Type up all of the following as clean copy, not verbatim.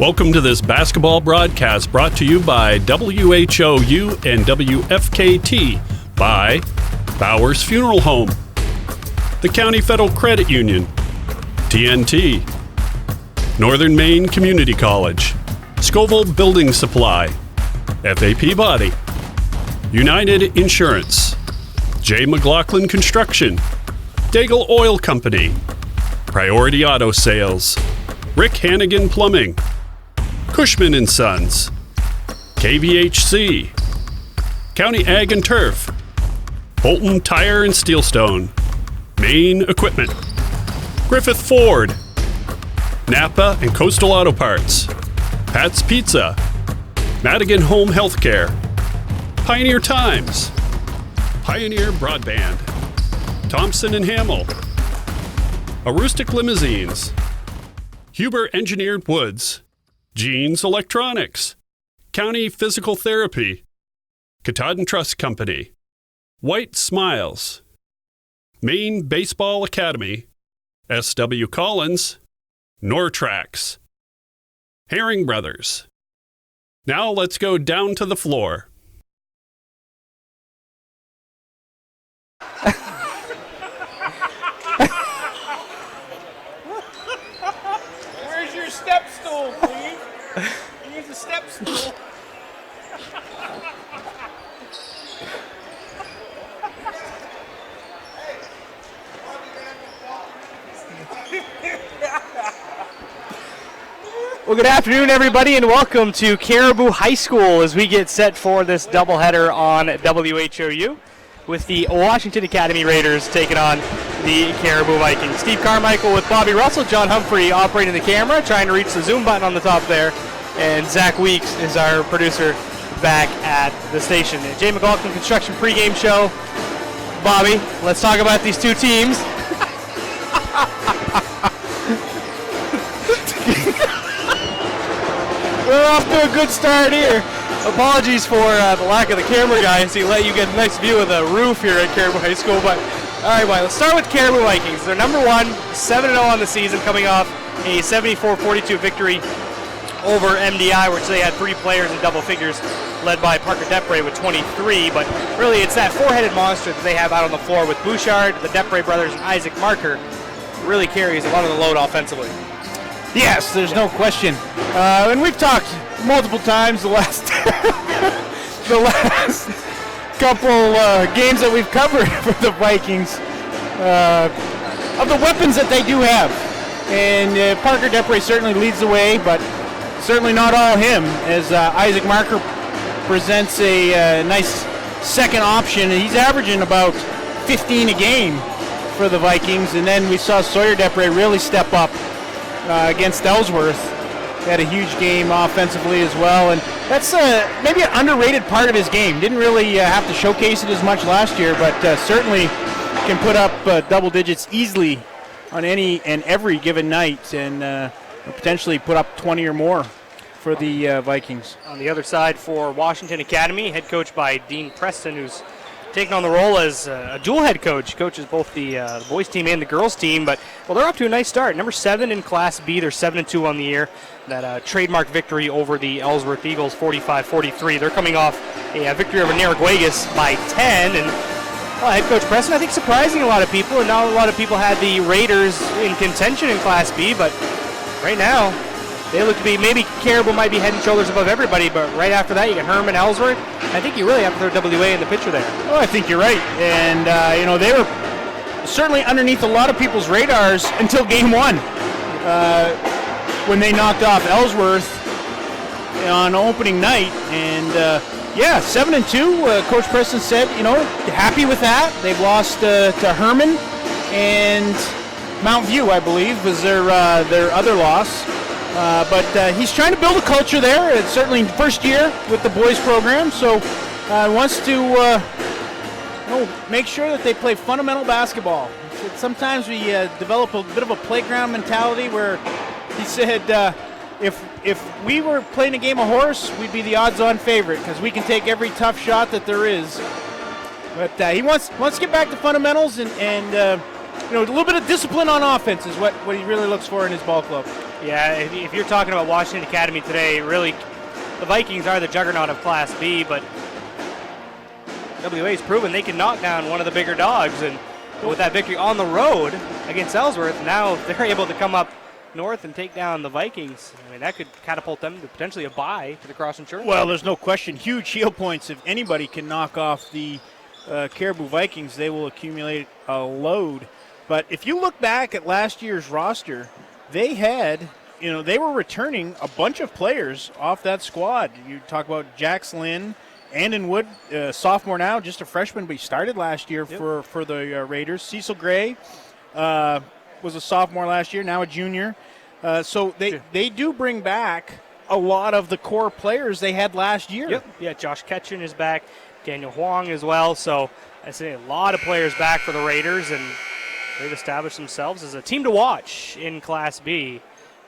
Welcome to this basketball broadcast brought to you by WHOU and WFKT by Bowers Funeral Home, the County Federal Credit Union, TNT, Northern Maine Community College, Scoville Building Supply, FAP Body, United Insurance, J. McLaughlin Construction, Daigle Oil Company, Priority Auto Sales, Rick Hannigan Plumbing, Cushman & Sons, KVHC, County Ag and Turf, Bolton Tire and Steelstone, Maine Equipment, Griffith Ford, Napa and Coastal Auto Parts, Pat's Pizza, Madigan Home Healthcare, Pioneer Times, Pioneer Broadband, Thompson & Hamill, Aroostook Limousines, Huber Engineered Woods, Jeans Electronics, County Physical Therapy, Katahdin Trust Company, White Smiles, Maine Baseball Academy, S.W. Collins, Nortrax, Herring Brothers. Now let's go down to the floor. Where's your step stool, please? Use a step stool. Well, good afternoon, everybody, and welcome to Caribou High School as we get set for this doubleheader on WHOU with the Washington Academy Raiders taking on the Caribou Vikings. Steve Carmichael with Bobby Russell, John Humphrey operating the camera, trying to reach the zoom button on the top there, and Zach Weeks is our producer back at the station. Jay McLaughlin Construction pregame show. Bobby, let's talk about these two teams. We're off to a good start here. Apologies for the lack of the camera guys. He let you get a nice view of the roof here at Caribou High School. But all right, well, let's start with Caribou Vikings. They're number one, 7-0 on the season, coming off a 74-42 victory over MDI, which they had 3 players in double figures, led by Parker Depre with 23. But really, it's that four-headed monster that they have out on the floor with Bouchard, the Depre brothers, and Isaac Marker. Really carries a lot of the load offensively. Yes, there's no question. And we've talked multiple times the last the last couple games that we've covered for the Vikings of the weapons that they do have. And Parker Depre certainly leads the way, but certainly not all him, as Isaac Marker presents a nice second option. He's averaging about 15 a game for the Vikings. And then we saw Sawyer Depre really step up against Ellsworth. He had a huge game offensively as well, and that's maybe an underrated part of his game. Didn't really have to showcase it as much last year, but certainly can put up double digits easily on any and every given night, and potentially put up 20 or more for the Vikings. On the other side for Washington Academy, head coach by Dean Preston, who's taking on the role as a dual head coach. Coaches both the boys team and the girls team, but well, they're off to a nice start. Number 7 in Class B. They're 7-2 on the year. That trademark victory over the Ellsworth Eagles, 45-43. They're coming off a victory over Narraguagus by 10, and well, head coach Preston, I think, surprising a lot of people, and now a lot of people had the Raiders in contention in Class B, but right now they look to be, maybe Caribou might be head and shoulders above everybody, but right after that you got Herman, Ellsworth. I think you really have to throw WA in the picture there. Oh, I think you're right. And, they were certainly underneath a lot of people's radars until game 1 when they knocked off Ellsworth on opening night. And, 7-2, Coach Preston said, happy with that. They've lost to Herman and Mount View, I believe, was their other loss. But he's trying to build a culture there. It's certainly first year with the boys program, so wants to make sure that they play fundamental basketball. Sometimes we develop a bit of a playground mentality where he said if we were playing a game of horse, we'd be the odds-on favorite because we can take every tough shot that there is. But he wants to get back to fundamentals and a little bit of discipline on offense is what he really looks for in his ball club. Yeah, if you're talking about Washington Academy today, really, the Vikings are the juggernaut of Class B, but WA's proven they can knock down one of the bigger dogs, and with that victory on the road against Ellsworth, now they're able to come up north and take down the Vikings. I mean, that could catapult them to potentially a bye for the Cross Insurance. Well, there's no question. Huge shield points. If anybody can knock off the Caribou Vikings, they will accumulate a load. But if you look back at last year's roster, they had, they were returning a bunch of players off that squad. You talk about Jax Lynn, Andon Wood, sophomore now, just a freshman, but he started last year for the Raiders. Cecil Gray was a sophomore last year, now a junior. So they do bring back a lot of the core players they had last year. Yep. Yeah, Josh Ketchen is back, Daniel Huang as well. So I say a lot of players back for the Raiders, and they've established themselves as a team to watch in Class B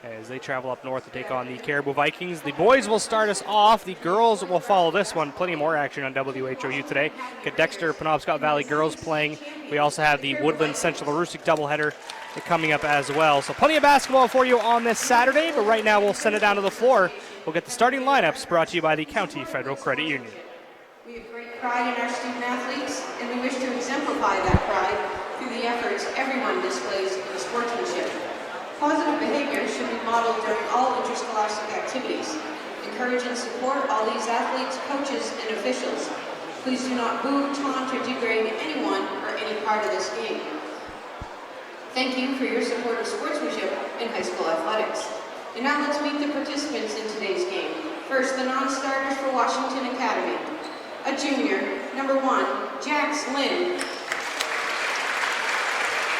as they travel up north to take on the Caribou Vikings. The boys will start us off. The girls will follow this one. Plenty more action on WHOU today. Got Dexter Penobscot Valley girls playing. We also have the Woodland Central Aroostook doubleheader coming up as well. So plenty of basketball for you on this Saturday, but right now we'll send it down to the floor. We'll get the starting lineups brought to you by the County Federal Credit Union. We have great pride in our student athletes, and we wish to exemplify that pride through the efforts everyone displays in the sportsmanship. Positive behavior should be modeled during all interscholastic activities. Encourage and support all these athletes, coaches, and officials. Please do not boo, taunt, or degrade anyone or any part of this game. Thank you for your support of sportsmanship in high school athletics. And now let's meet the participants in today's game. First, the non-starters for Washington Academy. A junior, number 1, Jax Lynn.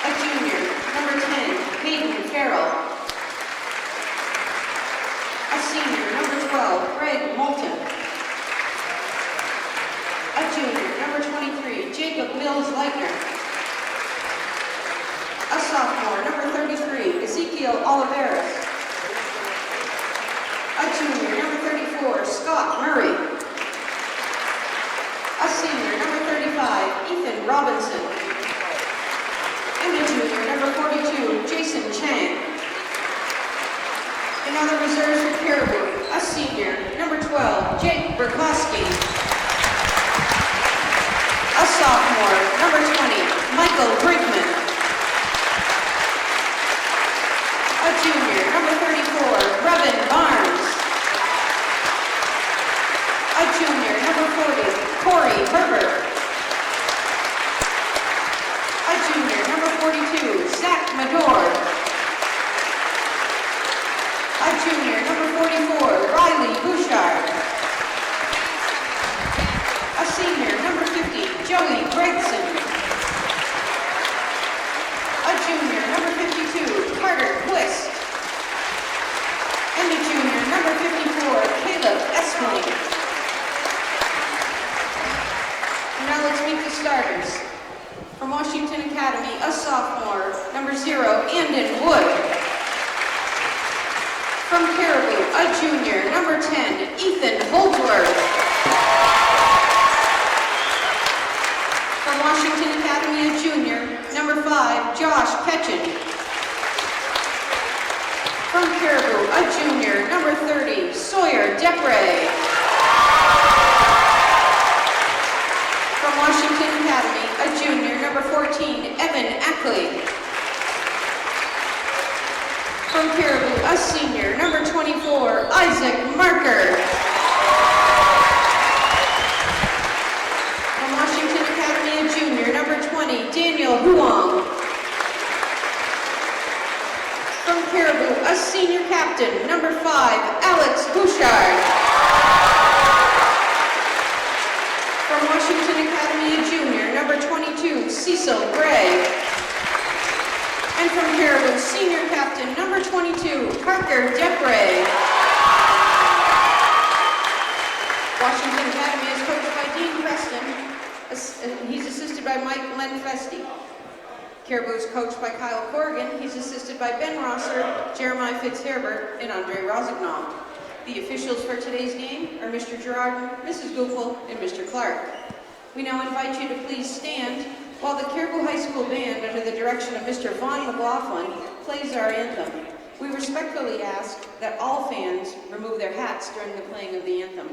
A junior, number 10, Hayden Farrell. A senior, number 12, Greg Moulton. A junior, number 23, Jacob Mills-Leitner. A sophomore, number 33, Ezekiel Oliveras. A junior, number 34, Scott Murray. A senior, number 35, Ethan Robinson. And a junior, number 42, Jason Chang. And on the reserves for Caribou, a senior, number 12, Jake Burkowski. A sophomore, number 20, Michael Brinkman. A junior, number 34, Brevin Barnes. A junior, number 40, Corey Herbert. A junior, number 42, Zach Mador. A junior, number 44, Riley Bouchard. A senior, number 50, Joey Gregson. A junior, number 52, Carter Quist. And a junior, number 54, Caleb Espling. Now let's meet the starters. From Washington Academy, a sophomore, number 0, Andon Wood. From Caribou, a junior, number 10, Ethan Holdsworth. From Washington Academy, a junior, number 5, Josh Ketchen. From Caribou, a junior, number 30, Sawyer Depre. From Washington Academy, a junior, number 14, Evan Ackley. From Caribou, a senior, number 24, Isaac Marker. From Washington Academy, a junior, number 20, Daniel Huang. From Caribou, a senior captain, number 5, Alex Bouchard. From Washington Academy, a junior, number 22, Cecil Gray. And from Caribou, senior captain, number 22, Parker Depre. Washington Academy is coached by Dean Preston. He's assisted by Mike Lenfesti. Caribou is coached by Kyle Corrigan. He's assisted by Ben Rosser, Jeremiah Fitzherbert, and Andre Rosignol. The officials for today's game are Mr. Girardin, Mrs. Goofel, and Mr. Clark. We now invite you to please stand while the Caribou High School Band, under the direction of Mr. Vaughn McLaughlin, plays our anthem. We respectfully ask that all fans remove their hats during the playing of the anthem.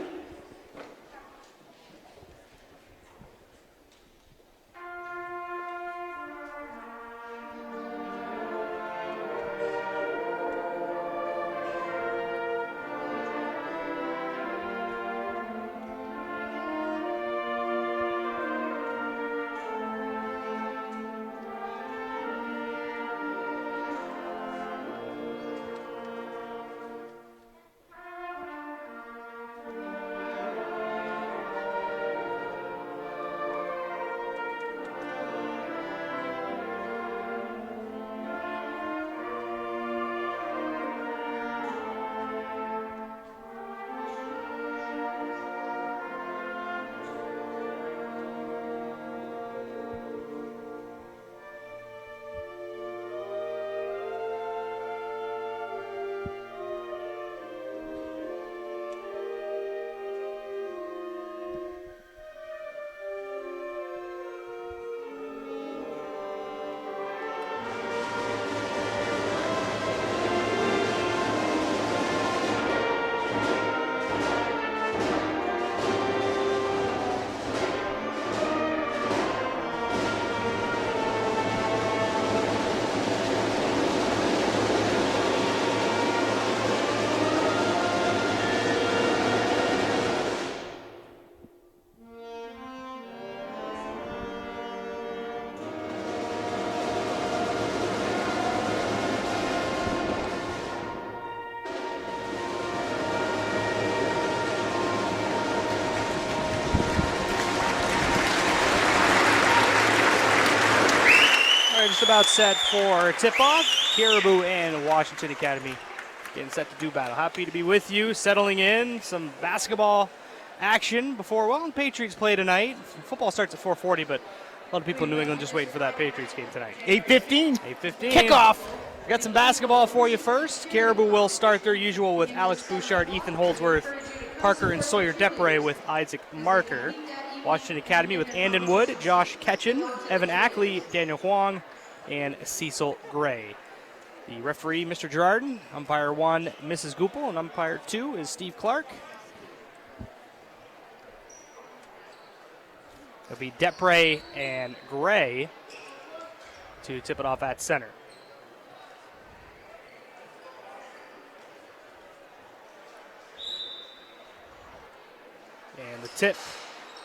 Just about set for tip-off. Caribou and Washington Academy getting set to do battle. Happy to be with you, settling in. Some basketball action before, well, the Patriots play tonight. Football starts at 4:40, but a lot of people in New England just waiting for that Patriots game tonight. 8:15. 8:15. Kickoff. We got some basketball for you first. Caribou will start their usual with Alex Bouchard, Ethan Holdsworth, Parker and Sawyer Depre with Isaac Marker. Washington Academy with Andon Wood, Josh Ketchin, Evan Ackley, Daniel Huang, and Cecil Gray. The referee, Mr. Girardin. Umpire 1, Mrs. Goupel, and umpire 2 is Steve Clark. It'll be Depre and Gray to tip it off at center. And the tip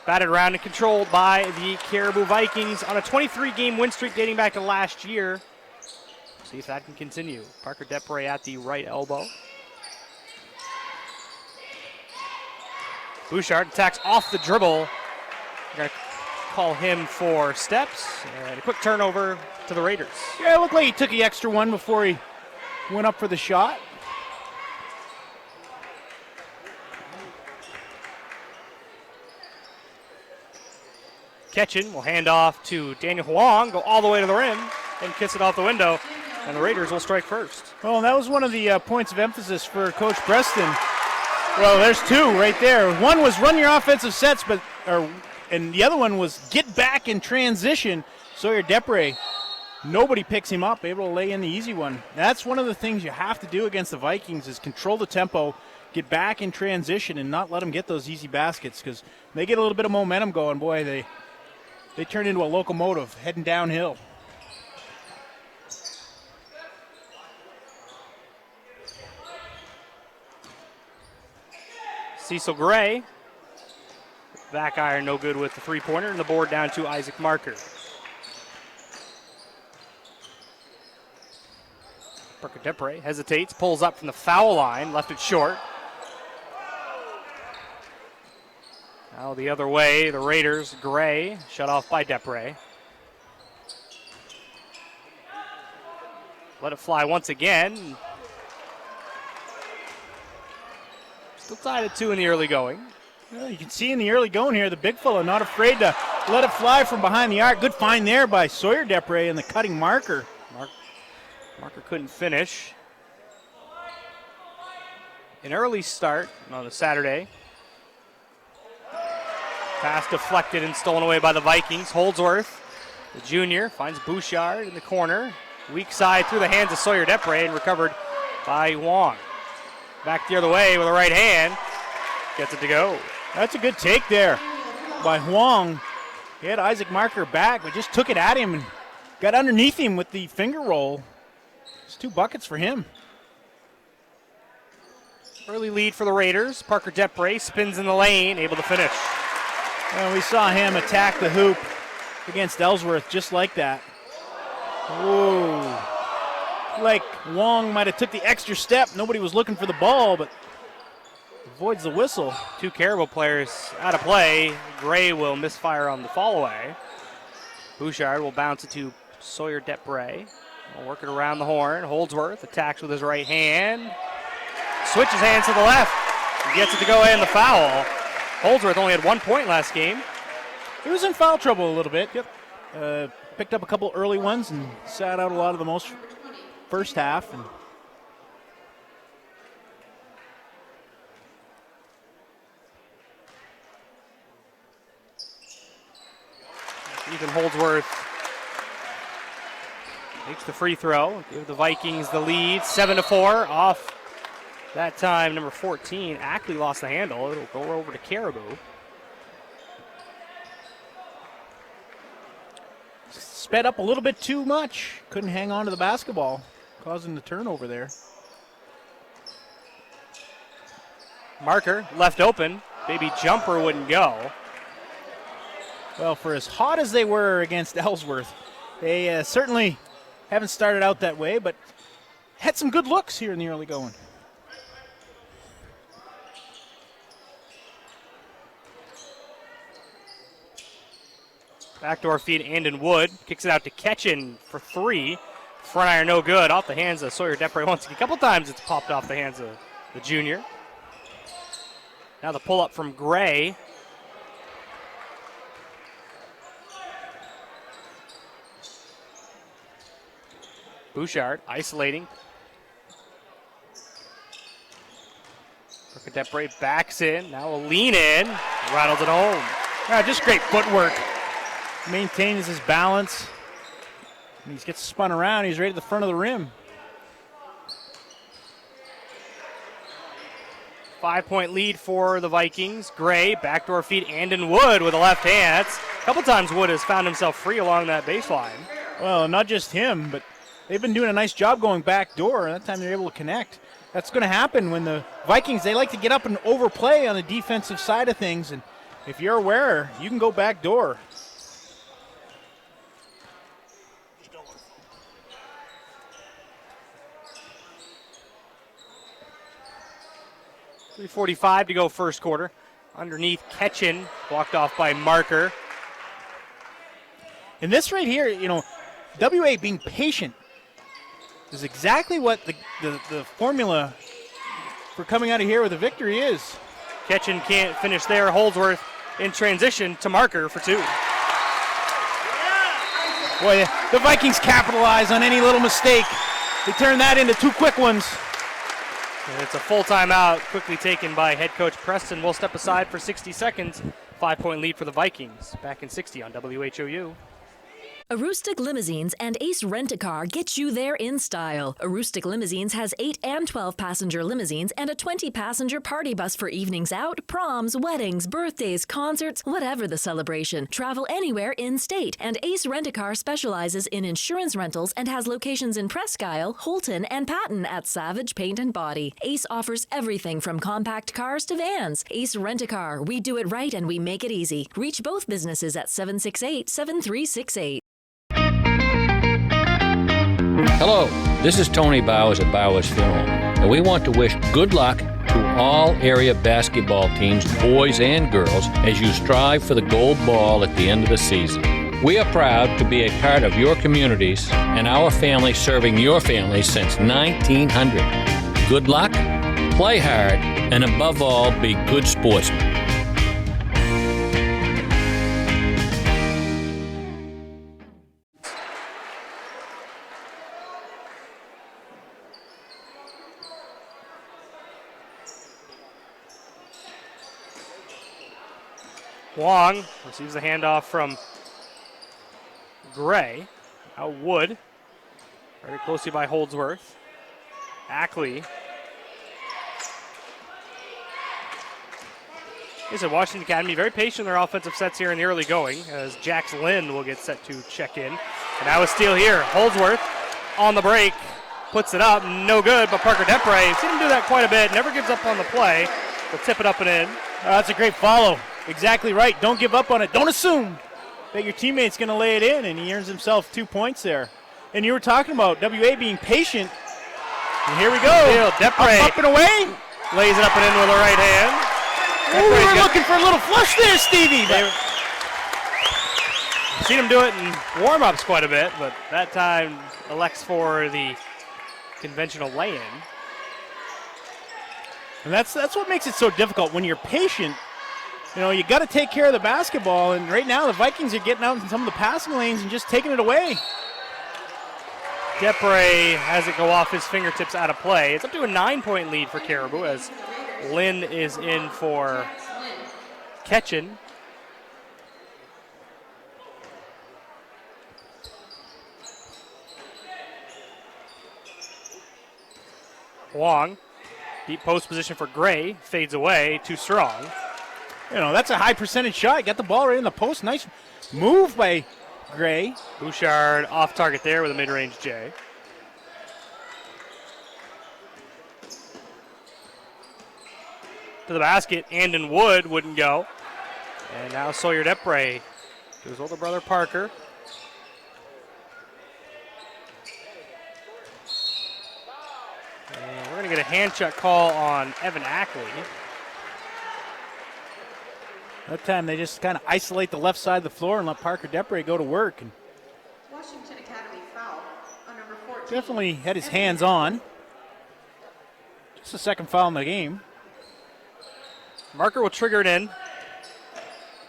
batted around and controlled by the Caribou Vikings on a 23-game win streak dating back to last year. See if that can continue. Parker Depre at the right elbow. Bouchard attacks off the dribble. Going to call him for steps. And a quick turnover to the Raiders. Yeah, it looked like he took the extra one before he went up for the shot. Ketchin will hand off to Daniel Huang, go all the way to the rim, and kiss it off the window, and the Raiders will strike first. Well, and that was one of the points of emphasis for Coach Preston. Well, there's two right there. One was run your offensive sets, and the other one was get back in transition. Sawyer Depre, nobody picks him up, able to lay in the easy one. That's one of the things you have to do against the Vikings is control the tempo, get back in transition, and not let them get those easy baskets because they get a little bit of momentum going. Boy, they turn into a locomotive heading downhill. Cecil Gray, back iron no good with the three-pointer, and the board down to Isaac Marker. Parker Depre hesitates, pulls up from the foul line, left it short. Now the other way, the Raiders, Gray, shut off by Depre. Let it fly once again. Still tied at 2 in the early going. Well, you can see in the early going here, the big fella not afraid to let it fly from behind the arc. Good find there by Sawyer Depre and the cutting Marker. Marker couldn't finish. An early start on a Saturday. Pass deflected and stolen away by the Vikings. Holdsworth, the junior, finds Bouchard in the corner. Weak side through the hands of Sawyer Depre and recovered by Wong. Back the other way with a right hand. Gets it to go. That's a good take there by Huang. He had Isaac Marker back, but just took it at him and got underneath him with the finger roll. It's 2 buckets for him. Early lead for the Raiders. Parker Depre spins in the lane, able to finish. And we saw him attack the hoop against Ellsworth just like that. Whoa. Like Wong might have took the extra step. Nobody was looking for the ball, but avoids the whistle. 2 Caribou players out of play. Gray will misfire on the fall away. Bouchard will bounce it to Sawyer Depre. We'll work it around the horn. Holdsworth attacks with his right hand. Switches hands to the left. He gets it to go in the foul. Holdsworth only had 1 point last game. He was in foul trouble a little bit. Yep. Picked up a couple early ones and sat out a lot of the most first half. And Ethan Holdsworth makes the free throw. Give the Vikings the lead, 7-4 off. That time, number 14, Ackley lost the handle. It'll go over to Caribou. sped up a little bit too much. Couldn't hang on to the basketball, causing the turnover there. Marker left open. Baby jumper wouldn't go. Well, for as hot as they were against Ellsworth, they certainly haven't started out that way, but had some good looks here in the early going. Backdoor feed, Andon Wood kicks it out to Ketchin for three. Front iron no good. Off the hands of Sawyer Depre once again. A couple times it's popped off the hands of the junior. Now the pull up from Gray. Bouchard isolating. Depre backs in. Now a lean in. Rattles it home. Yeah, just great footwork. Maintains his balance. And he gets spun around. He's right at the front of the rim. 5-point lead for the Vikings. Gray, backdoor feed, Andon Wood with a left hand. That's a couple times Wood has found himself free along that baseline. Well, not just him, but they've been doing a nice job going back door. That time they're able to connect. That's going to happen when the Vikings, they like to get up and overplay on the defensive side of things. And if you're aware, you can go back door. .345 to go first quarter. Underneath Ketchin, blocked off by Marker. And this right here, WA being patient is exactly what the formula for coming out of here with a victory is. Ketchin can't finish there. Holdsworth in transition to Marker for two. Boy, the Vikings capitalize on any little mistake. They turn that into two quick ones. And it's a full timeout, quickly taken by head coach Preston. We'll step aside for 60 seconds. 5-point lead for the Vikings. Back in 60 on WHOU. Aroostook Limousines and Ace Rent-A-Car get you there in style. Aroostook Limousines has 8 and 12-passenger limousines and a 20-passenger party bus for evenings out, proms, weddings, birthdays, concerts, whatever the celebration. Travel anywhere in-state. And Ace Rent-A-Car specializes in insurance rentals and has locations in Presque Isle, Holton, and Patton at Savage Paint and Body. Ace offers everything from compact cars to vans. Ace Rent-A-Car. We do it right and we make it easy. Reach both businesses at 768-7368. Hello, this is Tony Bowers at Bowers Funeral, and we want to wish good luck to all area basketball teams, boys and girls, as you strive for the gold ball at the end of the season. We are proud to be a part of your communities and our family serving your family since 1900. Good luck, play hard, and above all, be good sportsmen. Wong receives the handoff from Gray. Now Wood, very closely by Holdsworth. Ackley. Like I said, Washington Academy very patient in their offensive sets here in the early going as Jax Lynn will get set to check in. And now a steal here. Holdsworth on the break, puts it up, no good, but Parker Depre, seen him do that quite a bit, never gives up on the play. Will tip it up and in. That's a great follow. Exactly right. Don't give up on it. Don't assume that your teammate's going to lay it in, and he earns himself 2 points there. And you were talking about WA being patient. And here we go. Depre up and away. lays it up and in with the right hand. Ooh, we were looking for a little flush there, Stevie. Seen him do it in warm-ups quite a bit, but that time elects for the conventional lay-in. And that's what makes it so difficult. When you're patient, you know, you got to take care of the basketball. And right now the Vikings are getting out in some of the passing lanes and just taking it away. Depre has it go off his fingertips out of play. It's up to a 9-point lead for Caribou as Lynn is in for Ketchen. Wong, deep post position for Gray, fades away, too strong. You know, that's a high percentage shot. Got the ball right in the post. Nice move by Gray. Bouchard off target there with a mid-range J. To the basket, Andon Wood wouldn't go. And now Sawyer Depre to his older brother Parker. And we're going to get a hand check call on Evan Ackley. That time they just kind of isolate the left side of the floor and let Parker Depre go to work. And Washington Academy foul on number 14. definitely had his hands on. Just the second foul in the game. Marker will trigger it in.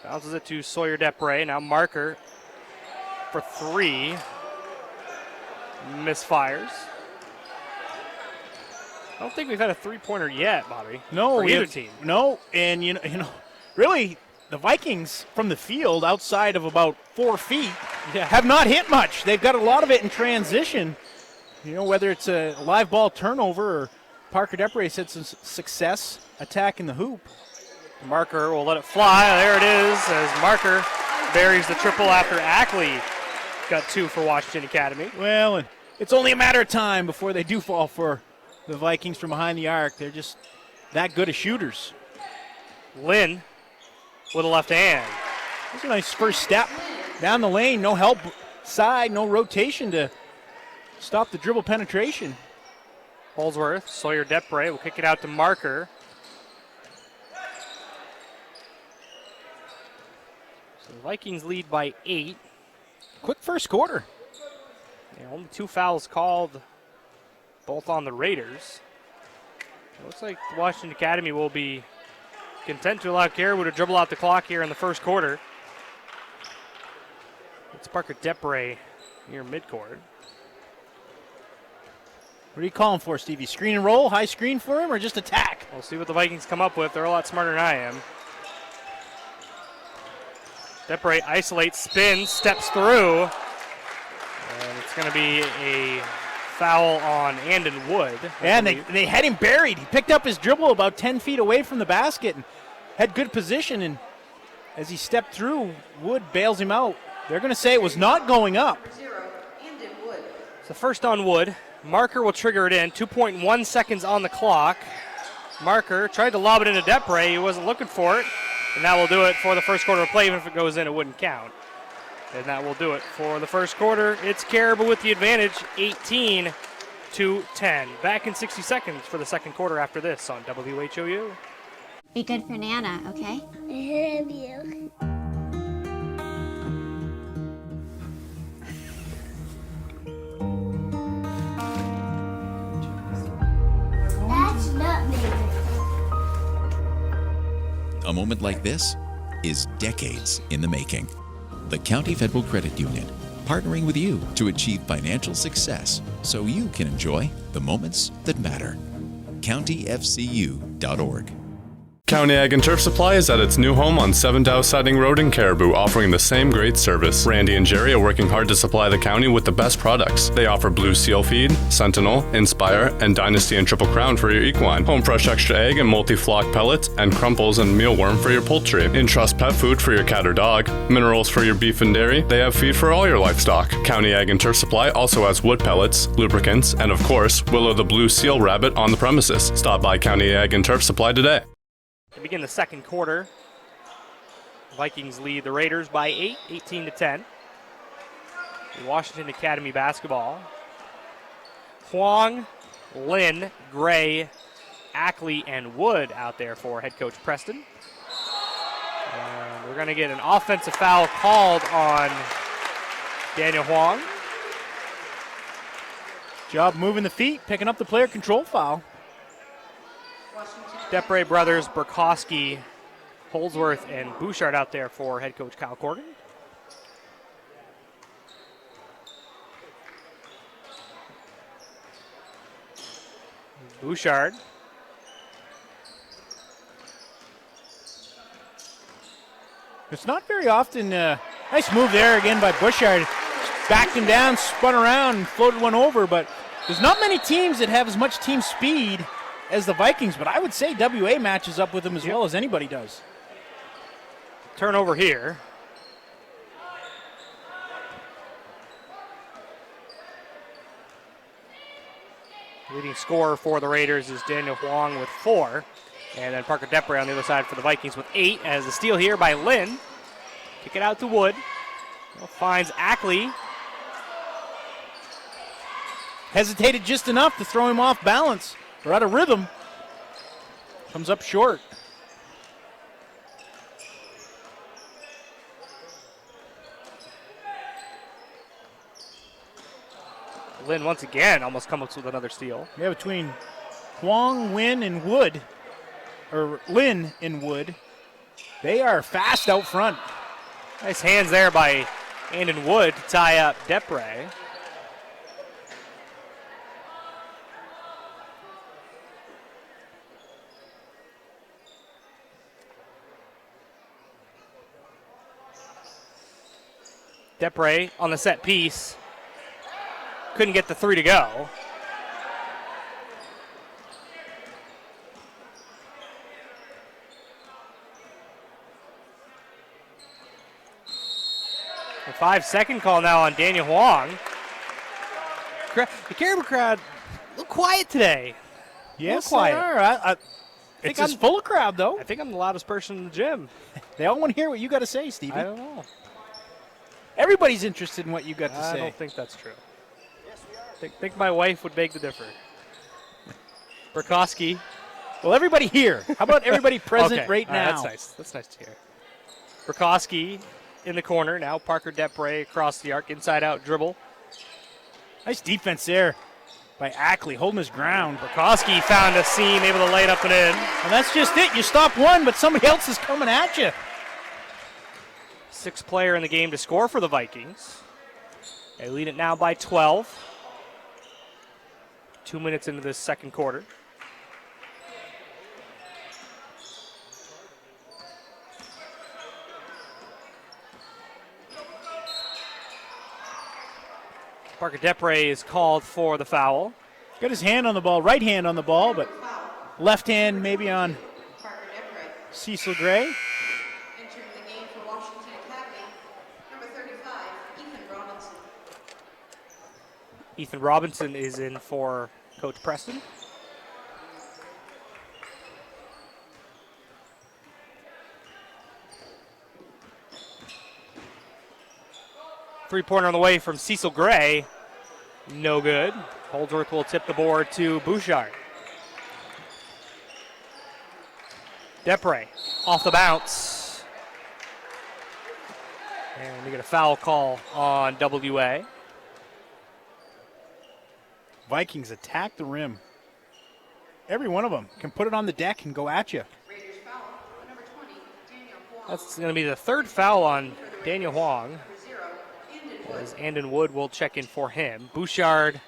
Bounces it to Sawyer Depre. Now Marker for three. Misfires. I don't think we've had a three-pointer yet, Bobby. No, for either team. No, and you know, really, the Vikings from the field outside of about 4 feet have not hit much. They've got a lot of it in transition. You know, whether it's a live ball turnover or Parker Depre had some success attacking the hoop. Marker will let it fly. There it is as Marker buries the triple after Ackley got 2 for Washington Academy. Well, and it's only a matter of time before they do fall for the Vikings from behind the arc. They're just that good of shooters. Lynn with a left hand. That's a nice first step down the lane. No help side, no rotation to stop the dribble penetration. Holdsworth, Sawyer Depre will kick it out to Marker. So the Vikings lead by 8. Quick first quarter. Yeah, only 2 fouls called, both on the Raiders. It looks like the Washington Academy will be content to allow Caribou to dribble out the clock here in the first quarter. It's Parker Depre near midcourt. What are you calling for, Stevie? Screen and roll, high screen for him, or just attack? We'll see what the Vikings come up with. They're a lot smarter than I am. Depre isolates, spins, steps through. And it's going to be a foul on Andon Wood. And they had him buried. He picked up his dribble about 10 feet away from the basket and had good position. And as he stepped through, Wood bails him out. They're going to say it was not going up. So first on Wood. Marker will trigger it in. 2.1 seconds on the clock. Marker tried to lob it into Depre. He wasn't looking for it. And that will do it for the first quarter of play. Even if it goes in, it wouldn't count. And that will do it for the first quarter. It's Caribou with the advantage, 18-10. Back in 60 seconds for the second quarter after this on WHOU. Be good for Nana, okay? I love you. That's not me. A moment like this is decades in the making. The County Federal Credit Union, partnering with you to achieve financial success so you can enjoy the moments that matter. CountyFCU.org. County Ag and Turf Supply is at its new home on 7 Dow Siding Road in Caribou, offering the same great service. Randy and Jerry are working hard to supply the county with the best products. They offer Blue Seal Feed, Sentinel, Inspire, and Dynasty and Triple Crown for your equine, Home Fresh Extra Egg and Multi-Flock Pellets, and Crumples and Mealworm for your poultry, Entrust Pet Food for your cat or dog, Minerals for your beef and dairy. They have feed for all your livestock. County Ag and Turf Supply also has wood pellets, lubricants, and of course, Willow the Blue Seal Rabbit on the premises. Stop by County Ag and Turf Supply today. To begin the second quarter, Vikings lead the Raiders by 8, 18-10. Washington Academy basketball. Huang, Lin, Gray, Ackley, and Wood out there for head coach Preston. And we're going to get an offensive foul called on Daniel Huang. Job moving the feet, picking up the player control foul. Depre brothers, Burkowski, Holdsworth, and Bouchard out there for head coach Kyle Corgan. Bouchard. It's not very often. Nice move there again by Bouchard. Backed him down, spun around, and floated one over, but there's not many teams that have as much team speed as the Vikings, but I would say WA matches up with them as well as anybody does. Turnover here. Leading scorer for the Raiders is Daniel Huang with 4. And then Parker Depre on the other side for the Vikings with 8. As the steal here by Lynn. Kick it out to Wood. Finds Ackley. Hesitated just enough to throw him off balance or out of rhythm. Comes up short. Lynn once again almost comes up with another steal. Yeah, between Huang, Wynn, and Wood, or Lynn and Wood, they are fast out front. Nice hands there by Andon Wood to tie up Depre. Depre on the set piece. Couldn't get the 3 to go. A 5-second call now on Daniel Huang. The Caribou crowd, a little quiet today. Yes, quiet. they are. It's just full of crowd, though. I think I'm the loudest person in the gym. They all want to hear what you got to say, Stevie. I don't know. Everybody's interested in what you got to say. I don't think that's true. Think my wife would beg to differ. Burkowski. Well, everybody here. How about everybody present right now? That's nice. That's nice to hear. Burkowski in the corner. Now Parker Depre across the arc. Inside out dribble. Nice defense there by Ackley, holding his ground. Burkowski found a seam, able to lay it up and in. And that's just it. You stop one, but somebody else is coming at you. 6th player in the game to score for the Vikings. They lead it now by 12. 2 minutes into this second quarter. Parker Depre is called for the foul. Got his hand on the ball, right hand on the ball, but left hand maybe on Cecil Gray. Entering the game for Washington Academy, number 35, Ethan Robinson. Ethan Robinson is in for Coach Preston. Three-pointer on the way from Cecil Gray. No good. Holdsworth will tip the board to Bouchard. Depre off the bounce. And we get a foul call on WA. Vikings attack the rim. Every one of them can put it on the deck and go at you. Raiders foul, number 20, Daniel Huang. That's going to be the 3rd foul on Daniel Huang. As Andon Wood will check in for him. Bouchard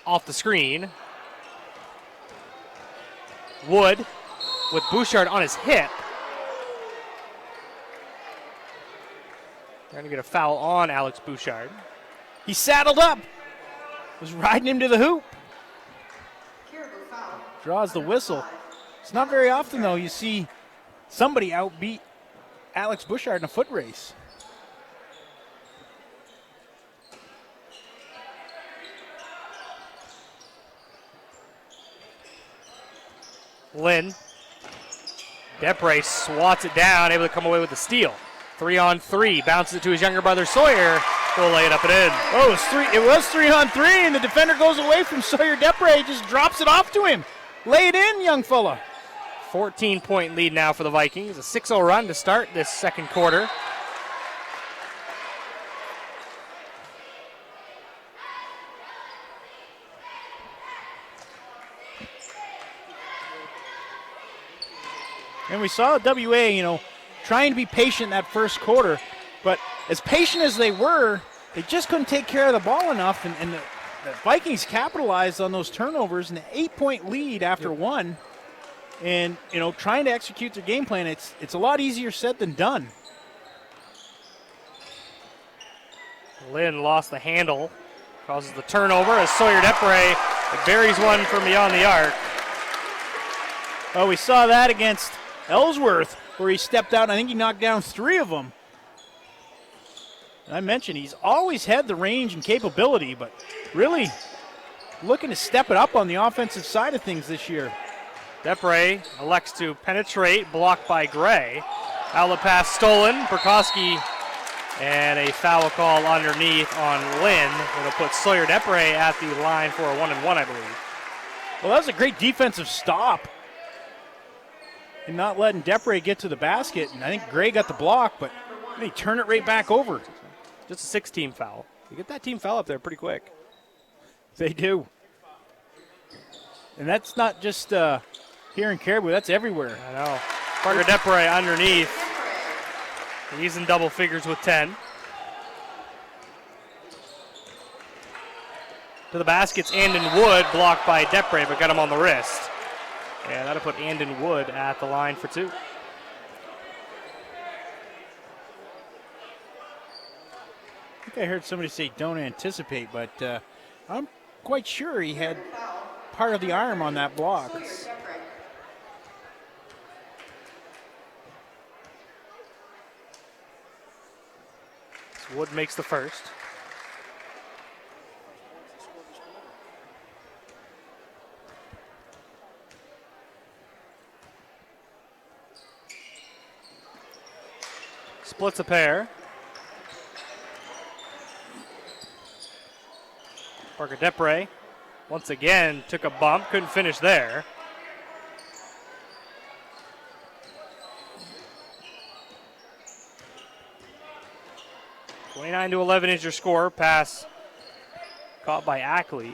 off the screen. Wood with Bouchard on his hip. Trying to get a foul on Alex Bouchard. He saddled up. Was riding him to the hoop. Draws the whistle. It's not very often, though, you see somebody outbeat Alex Bouchard in a foot race. Lynn. Depre swats it down, able to come away with the steal. 3-on-3, bounces it to his younger brother Sawyer. Will lay it up and in. Oh, it was 3-on-3, and the defender goes away from Sawyer. Depre just drops it off to him. Lay it in, young fella. 14-point lead now for the Vikings. A 6-0 run to start this second quarter. And we saw WA, trying to be patient that first quarter, but as patient as they were, they just couldn't take care of the ball enough, and the Vikings capitalized on those turnovers, and an 8-point lead after one, and, trying to execute their game plan, it's a lot easier said than done. Lynn lost the handle, causes the turnover as Sawyer Depre buries one from beyond the arc. Oh, we saw that against Ellsworth, where he stepped out, and I think he knocked down 3 of them. And I mentioned he's always had the range and capability, but really looking to step it up on the offensive side of things this year. Depre elects to penetrate, blocked by Gray. Outlet pass stolen. Burkowski, and a foul call underneath on Lynn. It'll put Sawyer Depre at the line for a 1-and-1, I believe. Well, that was a great defensive stop. And not letting Depre get to the basket. And I think Gray got the block, but they turn it right back over. Just a 6-team foul. You get that team foul up there pretty quick. They do. And that's not just here in Caribou. That's everywhere. I know. Parker Depre underneath. He's in double figures with 10. To the baskets, Andon Wood blocked by Depre, but got him on the wrist. And that'll put Andon Wood at the line for 2. I think I heard somebody say don't anticipate, but I'm quite sure he had part of the arm on that block. Wood makes the first. Splits a pair. Parker Depre once again took a bump, couldn't finish there. (29-11) is your score. Pass caught by Ackley.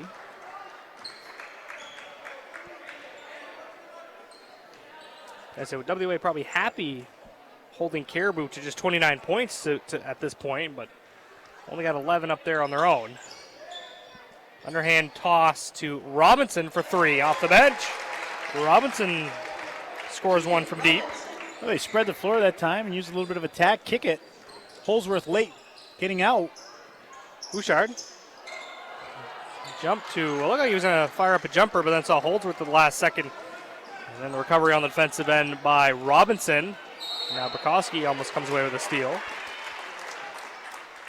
I said WA probably happy holding Caribou to just 29 points at this point, but only got 11 up there on their own. Underhand toss to Robinson for 3 off the bench. Robinson scores one from deep. Well, they spread the floor that time and used a little bit of attack, kick it. Holsworth late, getting out. Bouchard. Jump to, well, look like he was going to fire up a jumper, but then saw Holdsworth at the last second. And then the recovery on the defensive end by Robinson. Now Burkowski almost comes away with a steal.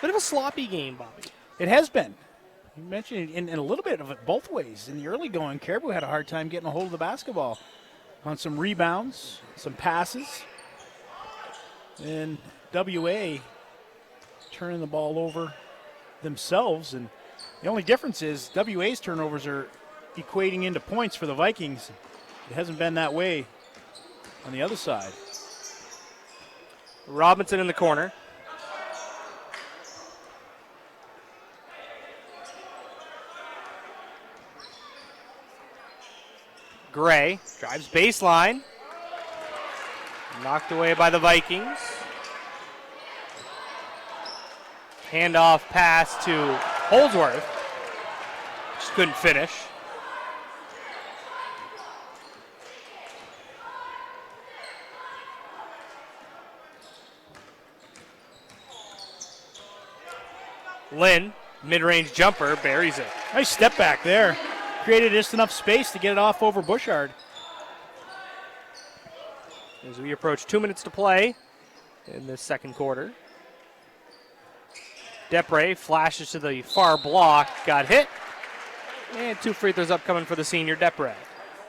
Bit of a sloppy game, Bobby. It has been. You mentioned it in a little bit of it both ways. In the early going, Caribou had a hard time getting a hold of the basketball on some rebounds, some passes. And WA turning the ball over themselves. And the only difference is WA's turnovers are equating into points for the Vikings. It hasn't been that way on the other side. Robinson in the corner. Gray drives baseline. Knocked away by the Vikings. Handoff pass to Holdsworth. Just couldn't finish. Lynn, mid-range jumper, buries it. Nice step back there. Created just enough space to get it off over Bouchard. As we approach 2 minutes to play in this second quarter. Depre flashes to the far block, got hit. And 2 free throws upcoming for the senior Depre.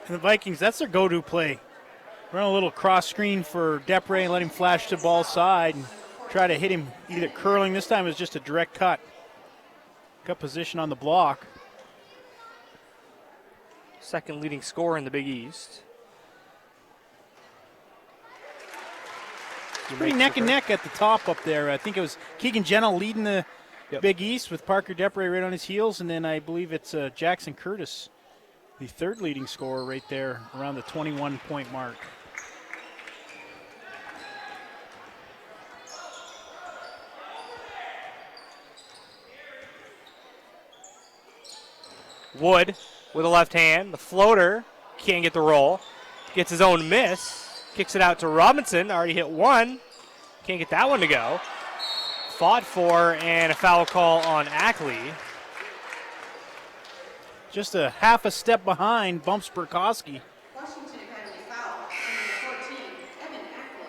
And the Vikings, that's their go-to play. Run a little cross screen for Depre and let him flash to ball side and try to hit him either curling. This time it was just a direct cut. Got position on the block. Second leading scorer in the Big East. Pretty neck and neck at the top up there. I think it was Keegan Gentle leading the Big East with Parker Depre right on his heels, and then I believe it's Jackson Curtis, the third leading scorer right there around the 21-point mark. Wood with a left hand. The floater can't get the roll. Gets his own miss. Kicks it out to Robinson. Already hit one. Can't get that one to go. Fought for, and a foul call on Ackley. Just a half a step behind, bumps Burkowski. Washington Academy foul, number 14, Evan Ackley.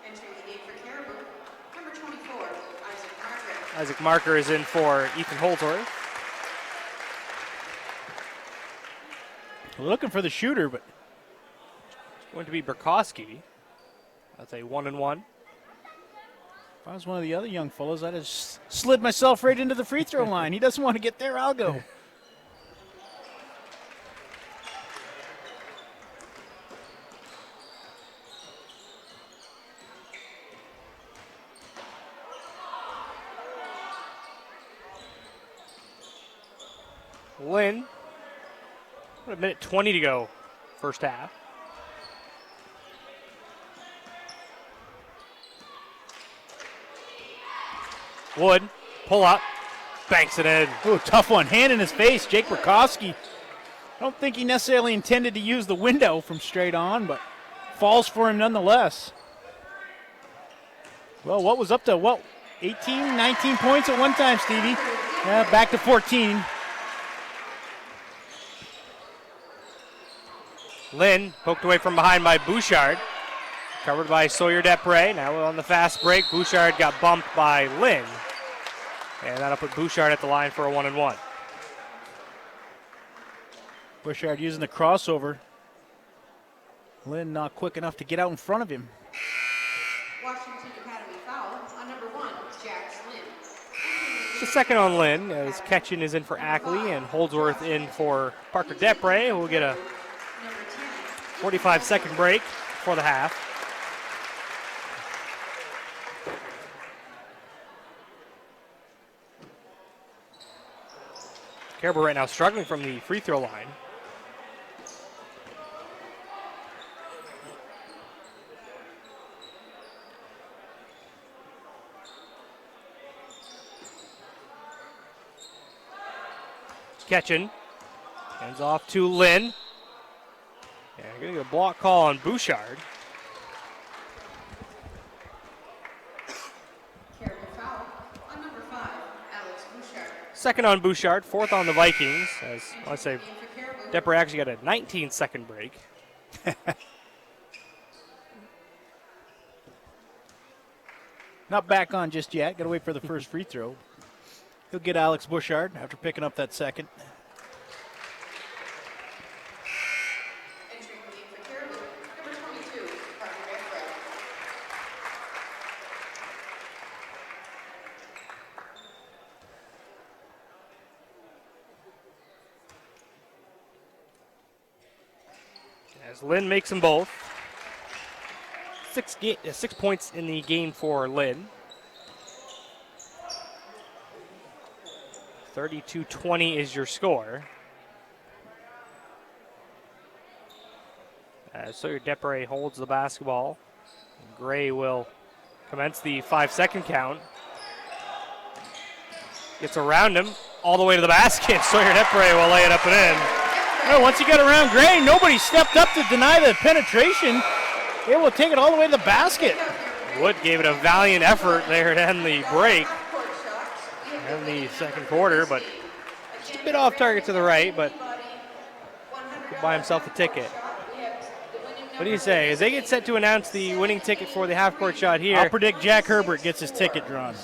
Entering the game for Caribou, number 24, Isaac Marker. Isaac Marker is in for Ethan Holdsworth. Looking for the shooter, but Going to be Burkowski. That's a 1-and-1. if I was one of the other young fellows, I'd have slid myself right into the free throw line. He doesn't want to get there, I'll go. Lynn. What, a minute 20 to go, first half. Wood, pull up, banks it in. Ooh, tough one. Hand in his face, Jake Burkowski. I don't think he necessarily intended to use the window from straight on, but falls for him nonetheless. Well, what was up to, 18, 19 points at one time, Stevie? Yeah, back to 14. Lynn poked away from behind by Bouchard. Covered by Sawyer Depre. Now on the fast break, Bouchard got bumped by Lynn. And that'll put Bouchard at the line for a 1-and-1. Bouchard using the crossover. Lynn not quick enough to get out in front of him. Washington Academy foul on number 1, Jax Lynn. The second on Lynn, as Ketchin is in for Ackley and Holdsworth in for Parker Depre, who will get a 45-second break for the half. Caribou right now struggling from the free throw line. Ketchin hands off to Lynn. Yeah, going to get a block call on Bouchard. Caribou foul on number 5, Alex Bouchard. Second on Bouchard, fourth on the Vikings. As I say, Depre actually got a 19-second break. Not back on just yet. Got to wait for the first free throw. He'll get Alex Bouchard after picking up that second. Entering the game for Caribou, number 22, Parker Depre. As Lynn makes them both. 6 points in the game for Lynn. 32-20 is your score. As Sawyer Depre holds the basketball. Gray will commence the 5-second count. Gets around him all the way to the basket. Sawyer Depre will lay it up and in. Well, once he got around Gray, nobody stepped up to deny the penetration. They will take it all the way to the basket. Wood gave it a valiant effort there to end the break. in the second quarter, but just a bit off target to the right, but could buy himself a ticket. What do you say? As they get set to announce the winning ticket for the half-court shot here. I'll predict Jack Herbert gets his ticket drawn.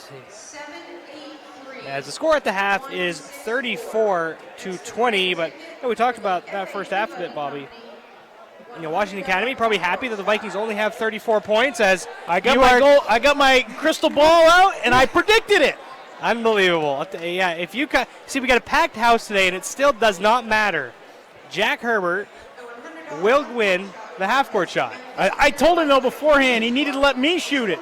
As the score at the half is 34-20, but we talked about that first half a bit, Bobby. Washington Academy probably happy that the Vikings only have 34 points. As I got my crystal ball out and I predicted it. Unbelievable. Yeah, if you see, we got a packed house today, and it still does not matter. Jack Herbert will win the half-court shot. I told him, though, beforehand, he needed to let me shoot it.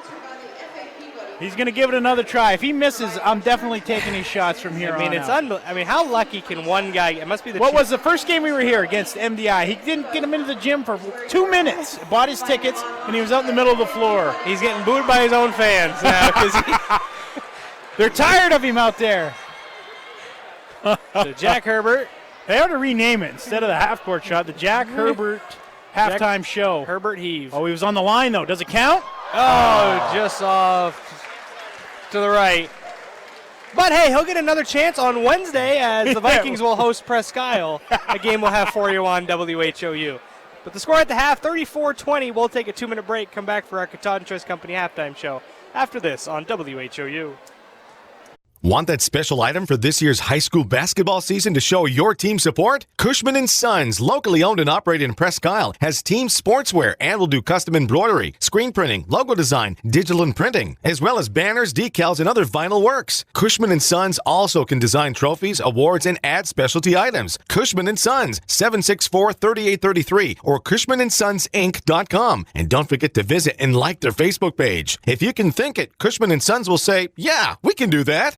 He's going to give it another try. If he misses, I'm definitely taking his shots from here on out. I mean, how lucky can one guy? It must be the. What was the first game we were here against MDI? He didn't get him into the gym for 2 minutes. Bought his tickets, and he was out in the middle of the floor. He's getting booed by his own fans now because they're tired of him out there. So Jack Herbert. They ought to rename it instead of the half-court shot, the Jack Herbert halftime show. Herbert heave. Oh, he was on the line, though. Does it count? Oh, just off to the right. But, hey, he'll get another chance on Wednesday as the Vikings will host Presque Isle, a game we'll have for you on WHOU. But the score at the half, 34-20. We'll take a 2-minute break, come back for our Cotton Choice Company halftime show after this on WHOU. Want that special item for this year's high school basketball season to show your team support? Cushman & Sons, locally owned and operated in Presque Isle, has team sportswear and will do custom embroidery, screen printing, logo design, digital and printing, as well as banners, decals, and other vinyl works. Cushman & Sons also can design trophies, awards, and add specialty items. Cushman & Sons, 764-3833 or CushmanandSonsInc.com. And don't forget to visit and like their Facebook page. If you can think it, Cushman & Sons will say, yeah, we can do that.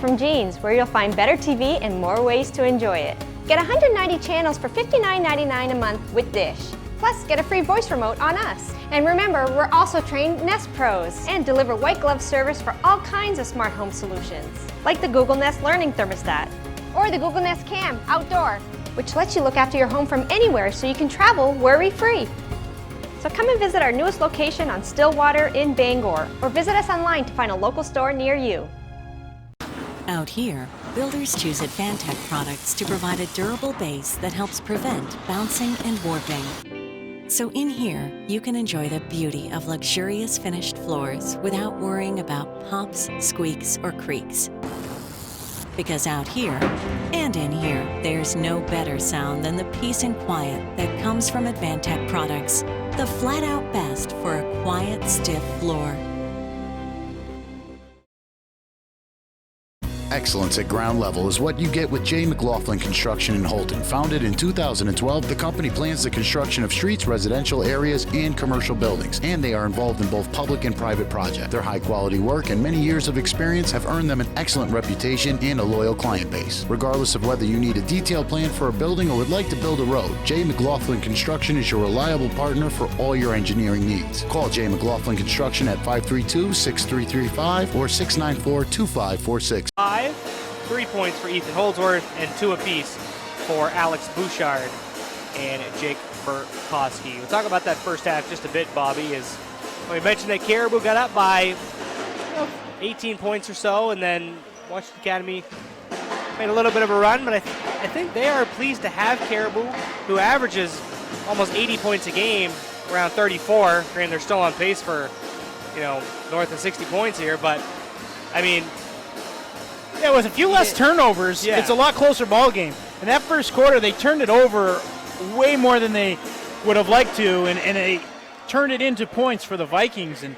From Jeans, where you'll find better TV and more ways to enjoy it. Get 190 channels for $59.99 a month with Dish. Plus, get a free voice remote on us. And remember, we're also trained Nest Pros and deliver white glove service for all kinds of smart home solutions, like the Google Nest Learning Thermostat or the Google Nest Cam Outdoor, which lets you look after your home from anywhere so you can travel worry-free. So come and visit our newest location on Stillwater in Bangor, or visit us online to find a local store near you. Out here, builders choose Advantech products to provide a durable base that helps prevent bouncing and warping. So in here, you can enjoy the beauty of luxurious finished floors without worrying about pops, squeaks, or creaks. Because out here, and in here, there's no better sound than the peace and quiet that comes from Advantech products. The flat-out best for a quiet, stiff floor. Excellence at ground level is what you get with J. McLaughlin Construction in Holton. Founded in 2012, the company plans the construction of streets, residential areas, and commercial buildings, and they are involved in both public and private projects. Their high-quality work and many years of experience have earned them an excellent reputation and a loyal client base. Regardless of whether you need a detailed plan for a building or would like to build a road, J. McLaughlin Construction is your reliable partner for all your engineering needs. Call J. McLaughlin Construction at 532-6335 or 694-2546. 3 points for Ethan Holdsworth and 2 apiece for Alex Bouchard and Jake Burkowski. We'll talk about that first half just a bit, Bobby, as we mentioned that Caribou got up by 18 points or so, and then Washington Academy made a little bit of a run, but I think they are pleased to have Caribou, who averages almost 80 points a game, around 34, and they're still on pace for, north of 60 points here, but, I mean, yeah, with a few less turnovers, it's a lot closer ball game. In that first quarter, they turned it over way more than they would have liked to, and they turned it into points for the Vikings. And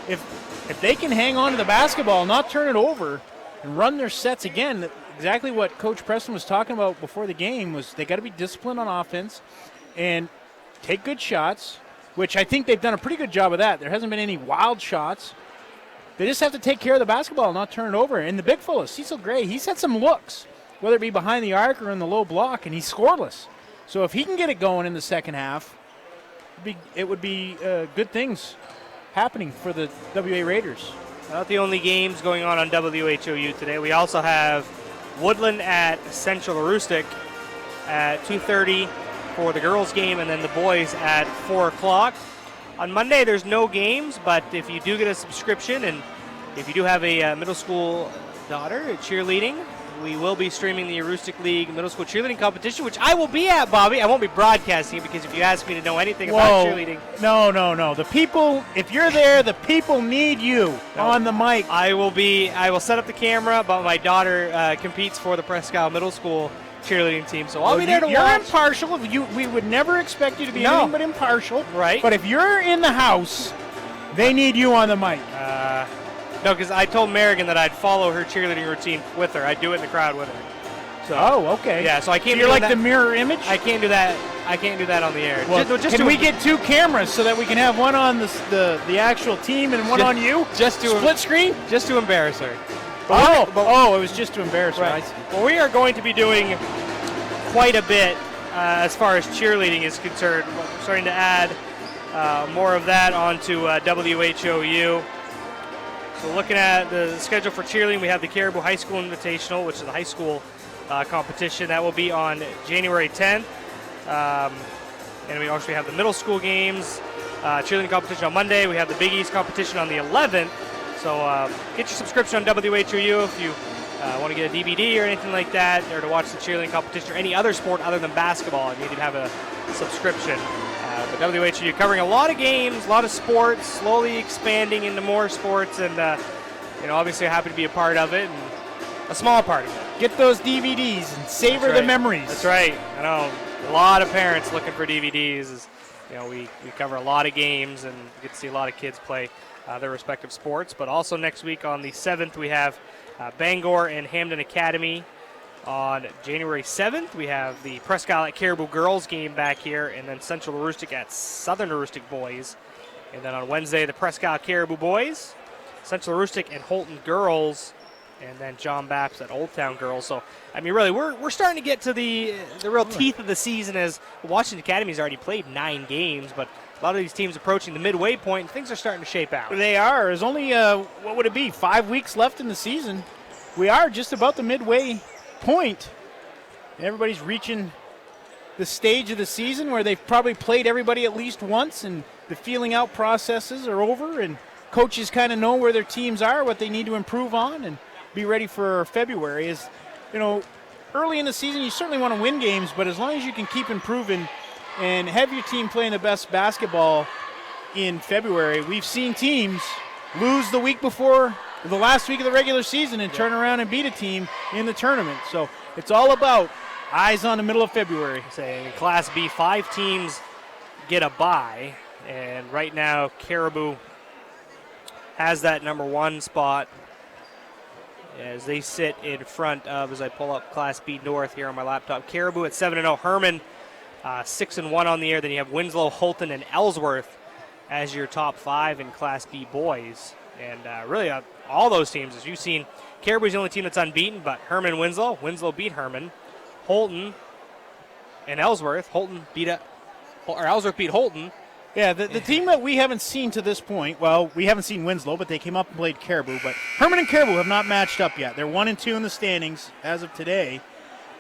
if they can hang on to the basketball, not turn it over, and run their sets again, exactly what Coach Preston was talking about before the game was they got to be disciplined on offense and take good shots, which I think they've done a pretty good job of that. There hasn't been any wild shots. They just have to take care of the basketball and not turn it over. And the big fellow, Cecil Gray, he's had some looks, whether it be behind the arc or in the low block, and he's scoreless. So if he can get it going in the second half, it would be good things happening for the WA Raiders. Not the only games going on WHOU today. We also have Woodland at Central Aroostook at 2:30 for the girls' game, and then the boys at 4 o'clock. On Monday, there's no games, but if you do get a subscription and if you do have a middle school daughter at cheerleading, we will be streaming the Aroostook League middle school cheerleading competition, which I will be at, Bobby. I won't be broadcasting it because if you ask me to know anything about cheerleading. No. The people, if you're there, the people need you on the mic. I will set up the camera, but my daughter competes for the Presque Isle Middle School cheerleading team, so I'll be there to watch. You're impartial. We would never expect you to be anything but impartial. Right. But if you're in the house, they need you on the mic. No, because I told Merrigan that I'd follow her cheerleading routine with her. I'd do it in the crowd with her. So, okay. Yeah, so I can't. So you're like the mirror image. I can't do that. I can't do that on the air. Well, can we get 2 cameras so that we can have one on the actual team and one on you? Just to split screen. Just to embarrass her. It was just to embarrass right. her. Well, we are going to be doing quite a bit as far as cheerleading is concerned. We're starting to add more of that onto WHOU. So looking at the schedule for cheerleading, we have the Caribou High School Invitational, which is the high school competition. That will be on January 10th. And we also have the middle school games, cheerleading competition on Monday. We have the Big East competition on the 11th. So get your subscription on WHOU if you want to get a DVD or anything like that, or to watch the cheerleading competition or any other sport other than basketball. You need to have a subscription. But WHOU covering a lot of games, a lot of sports, slowly expanding into more sports, and obviously happy to be a part of it, and a small part of it. Get those DVDs and savor the memories. That's right. I know a lot of parents looking for DVDs. We cover a lot of games and get to see a lot of kids play their respective sports. But also next week on the 7th, we have Bangor and Hamden Academy. On January 7th, we have the Presque Isle at Caribou girls game back here, and then Central Aroostook at Southern Aroostook boys. And then on Wednesday, the Presque Isle Caribou boys, Central Aroostook and Holton girls, and then John Baptist at Old Town girls. So, really, we're starting to get to the real teeth of the season, as Washington Academy's already played 9 games, but a lot of these teams approaching the midway point, and things are starting to shape out. They are. There's only, 5 weeks left in the season. We are just about the midway point. Everybody's reaching the stage of the season where they've probably played everybody at least once, and the feeling out processes are over, and coaches kind of know where their teams are, what they need to improve on, and be ready for February. Early in the season you certainly want to win games, but as long as you can keep improving and have your team playing the best basketball in February. We've seen teams lose the week before the last week of the regular season and turn around and beat a team in the tournament. So it's all about eyes on the middle of February. In Class B, 5 teams get a bye, and right now Caribou has that number 1 spot as they sit in front of, as I pull up Class B North here on my laptop, Caribou at 7-0, Herman 6-1 on the air. Then you have Winslow, Holton, and Ellsworth as your top 5 in Class B boys. And really, all those teams, as you've seen, Caribou's the only team that's unbeaten, but Herman, Winslow beat Herman. Holton and Ellsworth, Ellsworth beat Holton. Yeah, the team that we haven't seen to this point, well, we haven't seen Winslow, but they came up and played Caribou. But Herman and Caribou have not matched up yet. They're 1-2 in the standings as of today.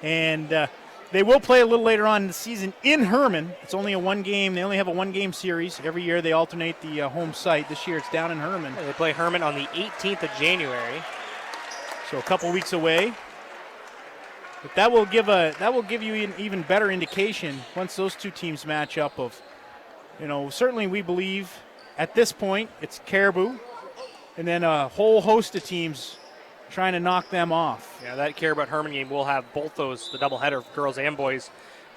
And they will play a little later on in the season in Herman. It's only a 1 game. They only have a 1-game series. Every year they alternate the home site. This year it's down in Herman. They play Herman on the 18th of January. So a couple weeks away. But that will give you an even better indication once those 2 teams match up of, certainly we believe at this point it's Caribou and then a whole host of teams trying to knock them off. Yeah, that Caribou-Herman game will have both those, the doubleheader of girls and boys,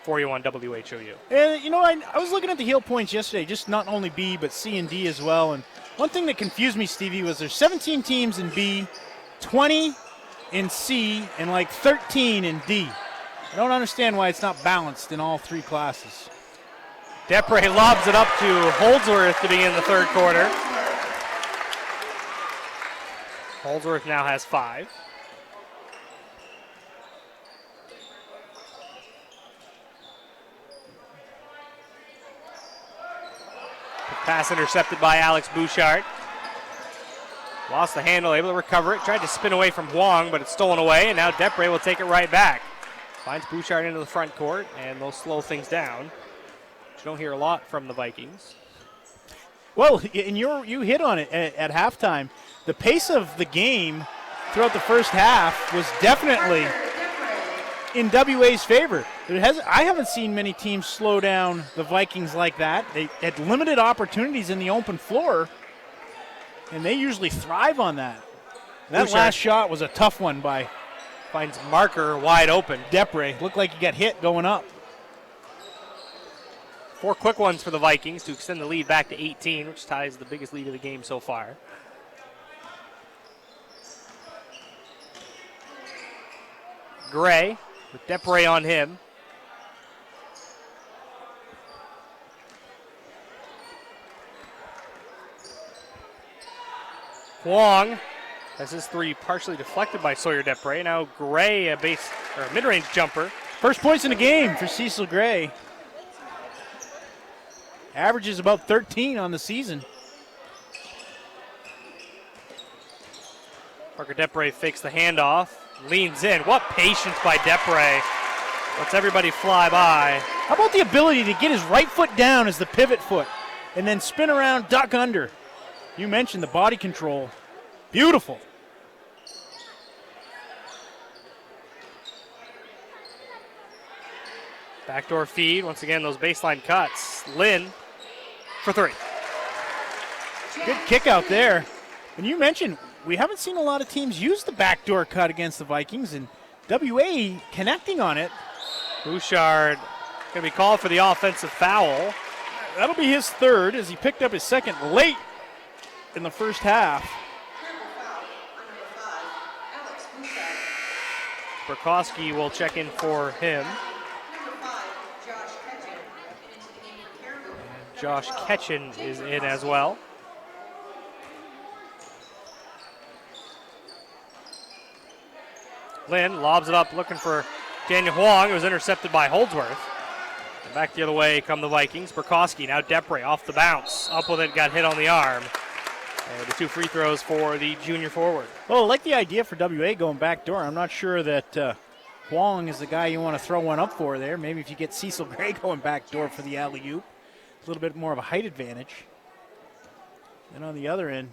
for you on WHOU. And, I was looking at the heel points yesterday, just not only B, but C and D as well. And one thing that confused me, Stevie, was there's 17 teams in B, 20 in C, and 13 in D. I don't understand why it's not balanced in all 3 classes. Depre lobs it up to Holdsworth to begin the third quarter. Holdsworth now has 5. Pass intercepted by Alex Bouchard. Lost the handle, able to recover it. Tried to spin away from Huang, but it's stolen away, and now Depre will take it right back. Finds Bouchard into the front court, and they'll slow things down. You don't hear a lot from the Vikings. Well, and you hit on it at halftime. The pace of the game throughout the first half was definitely in WA's favor. I haven't seen many teams slow down the Vikings like that. They had limited opportunities in the open floor, and they usually thrive on that. That Bouchard last shot was a tough one by finds Marker wide open. Depre. Looked like he got hit going up. 4 quick ones for the Vikings to extend the lead back to 18, which ties the biggest lead of the game so far. Gray with Depre on him. Huang has his 3 partially deflected by Sawyer Depre. Now Gray, a mid-range jumper. First points in the game for Cecil Gray. Averages about 13 on the season. Parker Depre fakes the handoff, leans in. What patience by Depre. Lets everybody fly by. How about the ability to get his right foot down as the pivot foot and then spin around, duck under? You mentioned the body control. Beautiful. Backdoor feed. Once again, those baseline cuts. Lynn for 3. Good kick out there. And you mentioned we haven't seen a lot of teams use the backdoor cut against the Vikings, and WA connecting on it. Bouchard going to be called for the offensive foul. That'll be his 3rd as he picked up his 2nd late in the first half. Burkowski will check in for him. Josh Ketchen is in as well. Lynn lobs it up looking for Daniel Huang. It was intercepted by Holdsworth. And back the other way come the Vikings. Burkowski, now Depre off the bounce. Up with it, got hit on the arm. And the 2 free throws for the junior forward. Well, I like the idea for WA going back door. I'm not sure that Huang is the guy you want to throw one up for there. Maybe if you get Cecil Gray going back door for the alley-oop. A little bit more of a height advantage. And on the other end,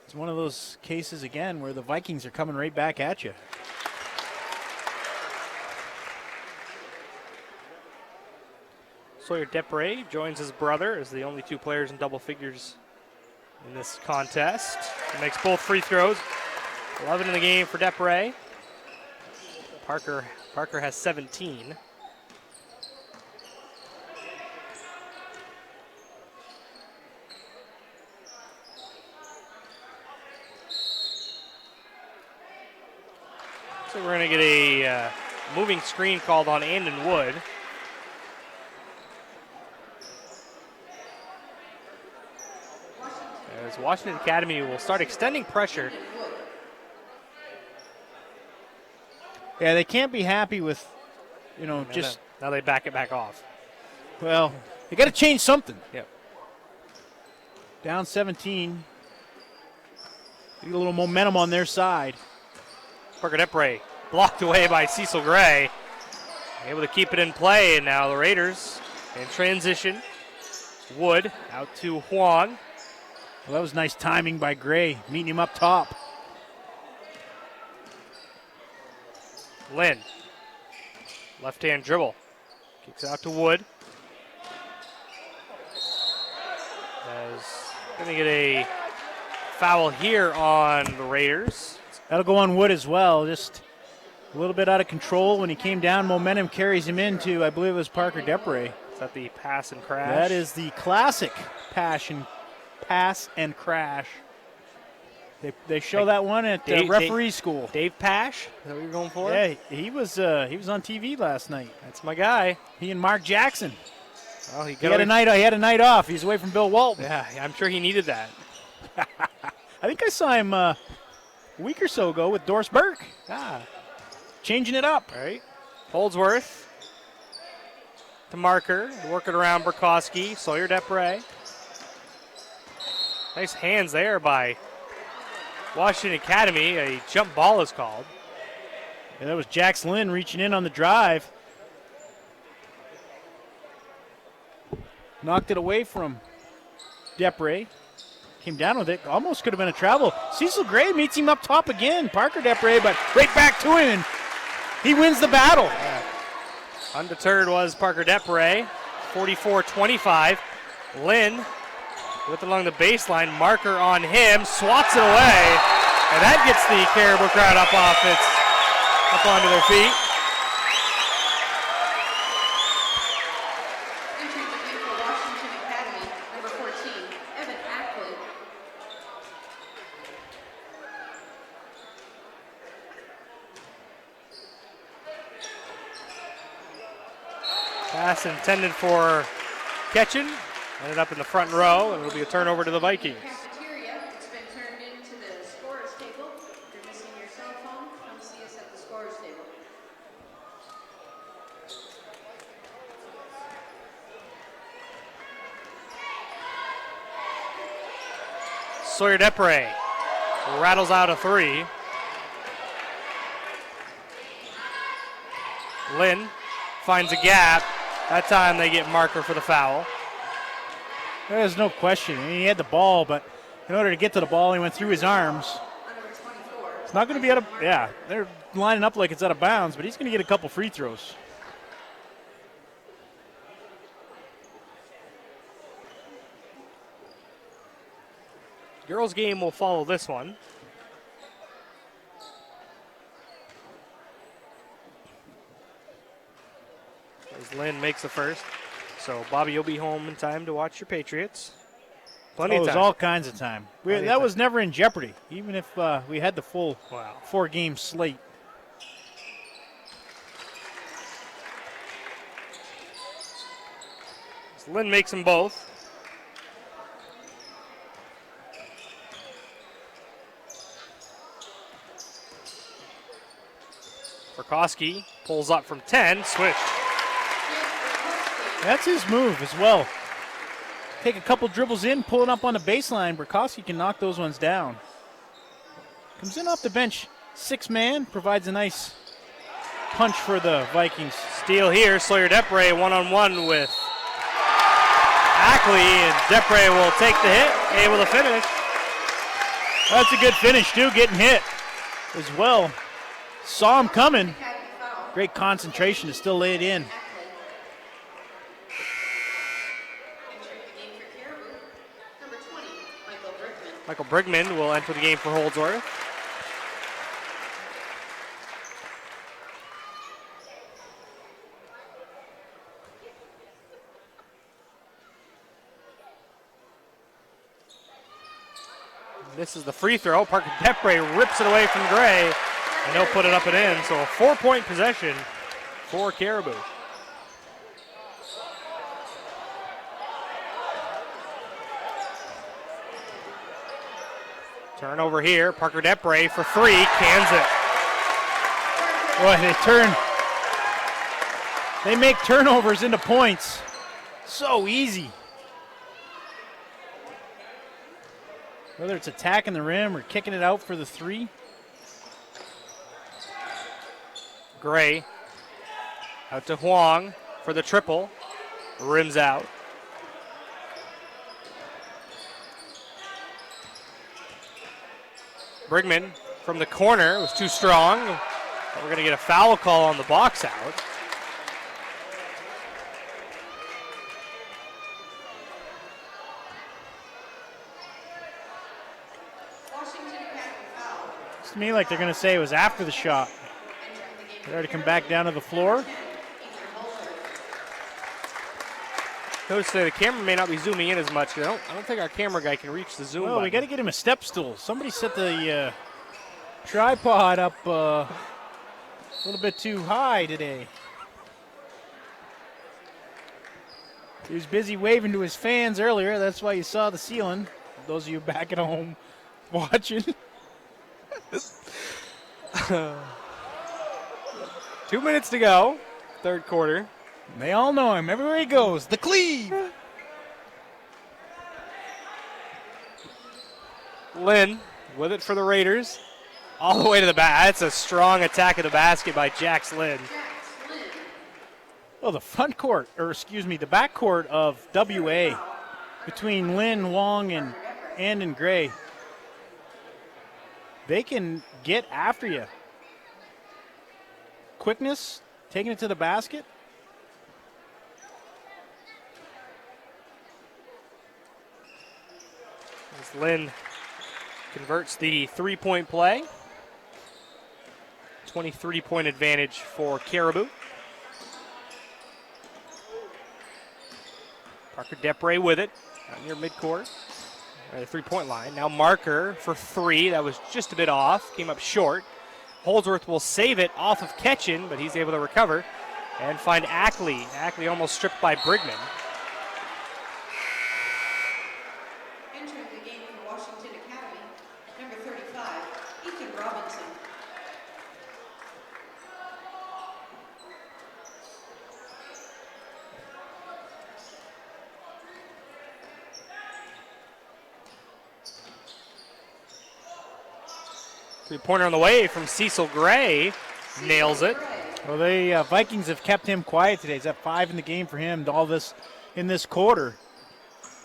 it's one of those cases again where the Vikings are coming right back at you. Sawyer Depre joins his brother as the only 2 players in double figures in this contest. He makes both free throws. 11 in the game for Depre. Parker has 17. So we're going to get a moving screen called on Andon Wood. As Washington Academy will start extending pressure. Yeah, they can't be happy with, just... Now they back it back off. Well, they got to change something. Yep. Down 17. Get a little momentum on their side. Parker Depre blocked away by Cecil Gray. Able to keep it in play, and now the Raiders in transition. Wood out to Huang. Well, that was nice timing by Gray, meeting him up top. Lynn, left-hand dribble. Kicks out to Wood. Going to get a foul here on the Raiders. That'll go on Wood as well. Just a little bit out of control when he came down. Momentum carries him into, I believe it was Parker Depre. Is that the pass and crash? That is the classic pass and crash. They show that one at referee school. Dave Pash? Is that what you're going for? Yeah, he was on TV last night. That's my guy. He and Mark Jackson. Well, he had a night off. He's away from Bill Walton. Yeah, I'm sure he needed that. I think I saw him week or so ago with Doris Burke. Changing it up. All right. Holdsworth to Marker, working around Burkowski. Sawyer Depre. Nice hands there by Washington Academy. A jump ball is called. And that was Jax Lynn reaching in on the drive. Knocked it away from Depre. Came down with it. Almost could have been a travel. Cecil Gray meets him up top again. Parker Depre, but right back to him. And he wins the battle. Undeterred was Parker Depre. 44-25. Lynn with along the baseline. Marker on him. Swats it away. And that gets the Caribou crowd up onto their feet. Entering the game for Washington Academy, number 14, Evan Ackley. Pass intended for Ketchen. Ended up in the front row, and it'll be a turnover to the Vikings. Cafeteria, it's been turned into the scorer's table. If you're missing your cell phone, come see us at the scorer's table. Sawyer Depre rattles out a three. Lynn finds a gap. That time they get Marker for the foul. There's no question. I mean, he had the ball, but in order to get to the ball, he went through his arms. It's not going to be out of, they're lining up like it's out of bounds, but he's going to get a couple free throws. Girls game will follow this one. As Lynn makes the first. So, Bobby, you'll be home in time to watch your Patriots. Plenty of time. All kinds of time. That was never in jeopardy, even if we had the full 4-game slate. So Lynn makes them both. Burkowski pulls up from 10, switch. That's his move as well. Take a couple dribbles in, pull it up on the baseline. Burkowski can knock those ones down. Comes in off the bench, 6-man, provides a nice punch for the Vikings. Steal here, Sawyer Depre one-on-one with Ackley, and Depre will take the hit, able to finish. That's a good finish too, getting hit as well. Saw him coming. Great concentration to still lay it in. Michael Brigman will enter the game for Holdsworth. Misses the free throw. Parker Depre rips it away from Gray, and he'll put it up and in. So a 4-point possession for Caribou. Turnover here. Parker Depre for three. Cans it. Boy, they make turnovers into points. So easy. Whether it's attacking the rim or kicking it out for the three. Gray out to Huang for the triple. Rims out. Brigman from the corner was too strong. We're going to get a foul call on the box out. Looks to me like they're going to say it was after the shot. They're to come back down to the floor. Coach said the camera may not be zooming in as much. I don't think our camera guy can reach the zoom Well, button. we got to get him a step stool. Somebody set the tripod up a little bit too high today. He was busy waving to his fans earlier. That's why you saw the ceiling. Those of you back at home watching. 2 minutes to go, third quarter. They all know him. Everywhere he goes, the cleave. Lynn with it for the Raiders. All the way to the back. That's a strong attack of the basket by Jax Lynn. Well, the front court, or excuse me, the back court of WA between Lynn, Wong, and Gray, they can get after you. Quickness, taking it to the basket. As Lynn converts the three-point play. 23-point advantage for Caribou. Parker Depre with it, out near midcourt, at the three-point line. Now Marker for three, that was just a bit off, came up short. Holdsworth will save it off of Ketchin, but he's able to recover and find Ackley. Ackley almost stripped by Brigman. Entering the game for Washington Academy, number 35, Ethan Robinson. Three-pointer on the way from Cecil Gray. Nails it. Well, the Vikings have kept him quiet today. He's at 5 in the game for him all this in this quarter.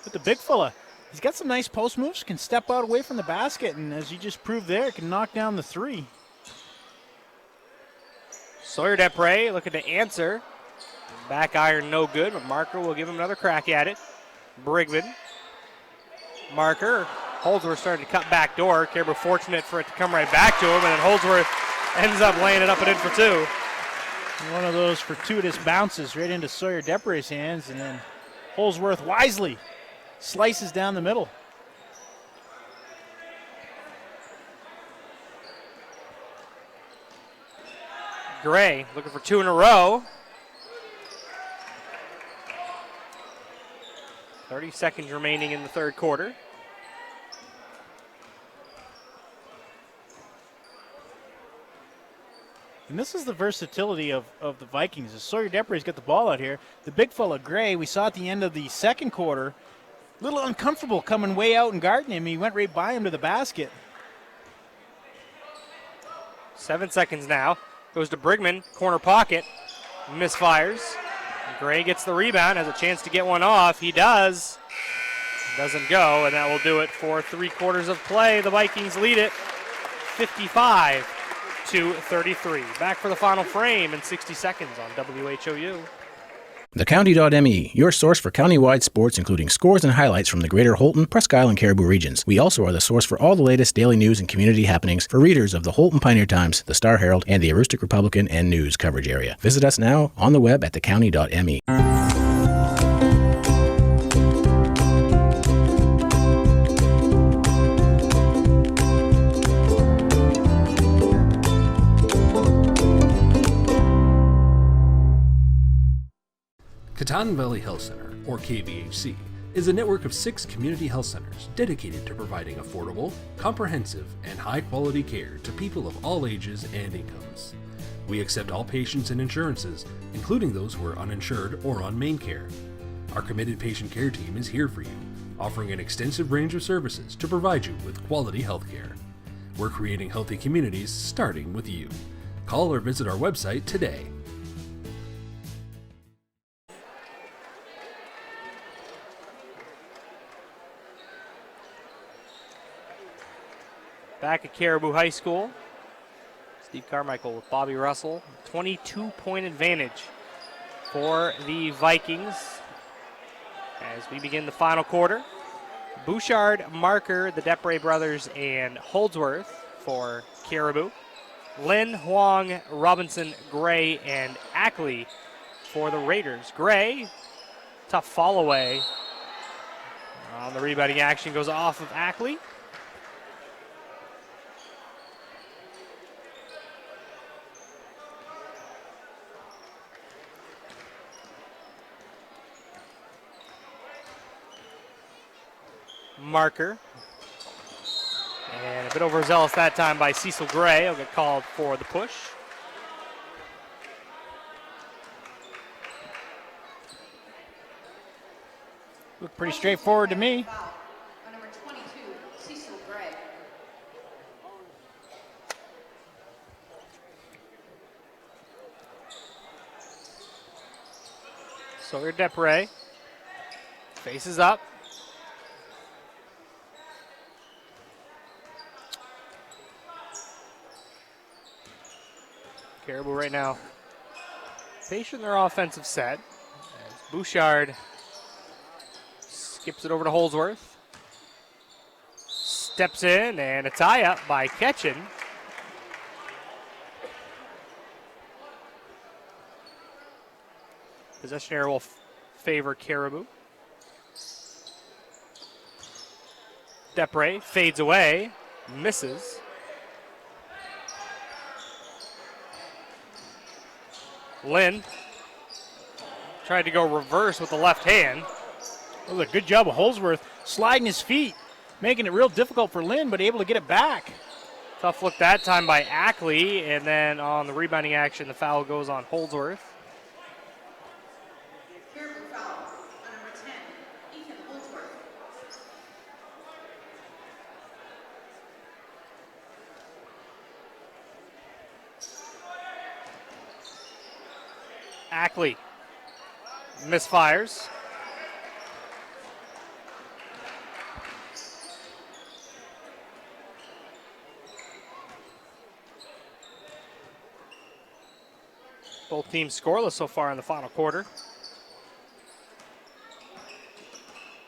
But the big fella, he's got some nice post moves, can step out away from the basket, and as you just proved there, can knock down the three. Sawyer Depre looking to answer. Back iron no good, but Marker will give him another crack at it. Brigman. Marker. Holdsworth starting to cut back door. Caribou fortunate for it to come right back to him, and then Holdsworth ends up laying it up and in for two. One of those fortuitous bounces right into Sawyer Depre's hands, and then Holdsworth wisely slices down the middle. Gray looking for two in a row. 30 seconds remaining in the third quarter. And this is the versatility of the Vikings. As Sawyer Depre's got the ball out here, the big fella Gray, we saw at the end of the second quarter, a little uncomfortable coming way out and guarding him. He went right by him to the basket. 7 seconds now. Goes to Brigman, corner pocket, misfires. Gray gets the rebound, has a chance to get one off. He does. Doesn't go, and that will do it for 3 quarters of play. The Vikings lead it 55-33. Back for the final frame in 60 seconds on WHOU. The County.me, your source for countywide sports, including scores and highlights from the greater Holton, Presque Isle, and Caribou regions. We also are the source for all the latest daily news and community happenings for readers of the Holton Pioneer Times, the Star Herald, and the Aroostook Republican and News coverage area. Visit us now on the web at thecounty.me. Katahdin Valley Health Center, or KVHC, is a network of 6 community health centers dedicated to providing affordable, comprehensive, and high-quality care to people of all ages and incomes. We accept all patients and insurances, including those who are uninsured or on main care. Our committed patient care team is here for you, offering an extensive range of services to provide you with quality health care. We're creating healthy communities starting with you. Call or visit our website today. Back at Caribou High School, Steve Carmichael with Bobby Russell. 22-point advantage for the Vikings as we begin the final quarter. Bouchard, Marker, the Depre brothers, and Holdsworth for Caribou. Lynn, Huang, Robinson, Gray, and Ackley for the Raiders. Gray, tough fall away. On the rebounding action goes off of Ackley. Marker. And a bit overzealous that time by Cecil Gray. He'll get called for the push. Looked pretty straightforward to me. On number 22, Cecil Gray. Sawyer Depre faces up. Caribou right now patient in their offensive set. As Bouchard skips it over to Holsworth. Steps in, and a tie-up by Ketchen. Possession error will favor Caribou. Depre fades away, misses. Lynn tried to go reverse with the left hand. That was a good job of Holsworth sliding his feet, making it real difficult for Lynn, but able to get it back. Tough look that time by Ackley, and then on the rebounding action, the foul goes on Holsworth. Caribou foul on number 10, Ethan Holdsworth. Ackley misfires. Both teams scoreless so far in the final quarter.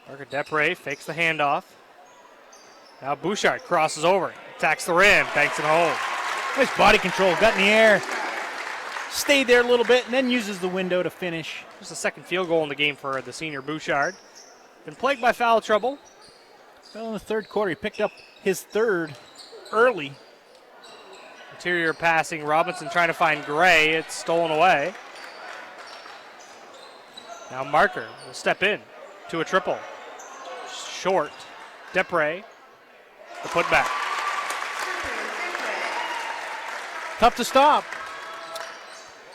Parker Depre fakes the handoff. Now Bouchard crosses over, attacks the rim, banks it home. Nice body control, got in the air, stayed there a little bit, and then uses the window to finish. Just the second field goal in the game for the senior Bouchard. Been plagued by foul trouble. Well, in the third quarter, he picked up his third early. Interior passing, Robinson trying to find Gray. It's stolen away. Now Marker will step in to a triple. Short. Depre, the putback. Tough to stop.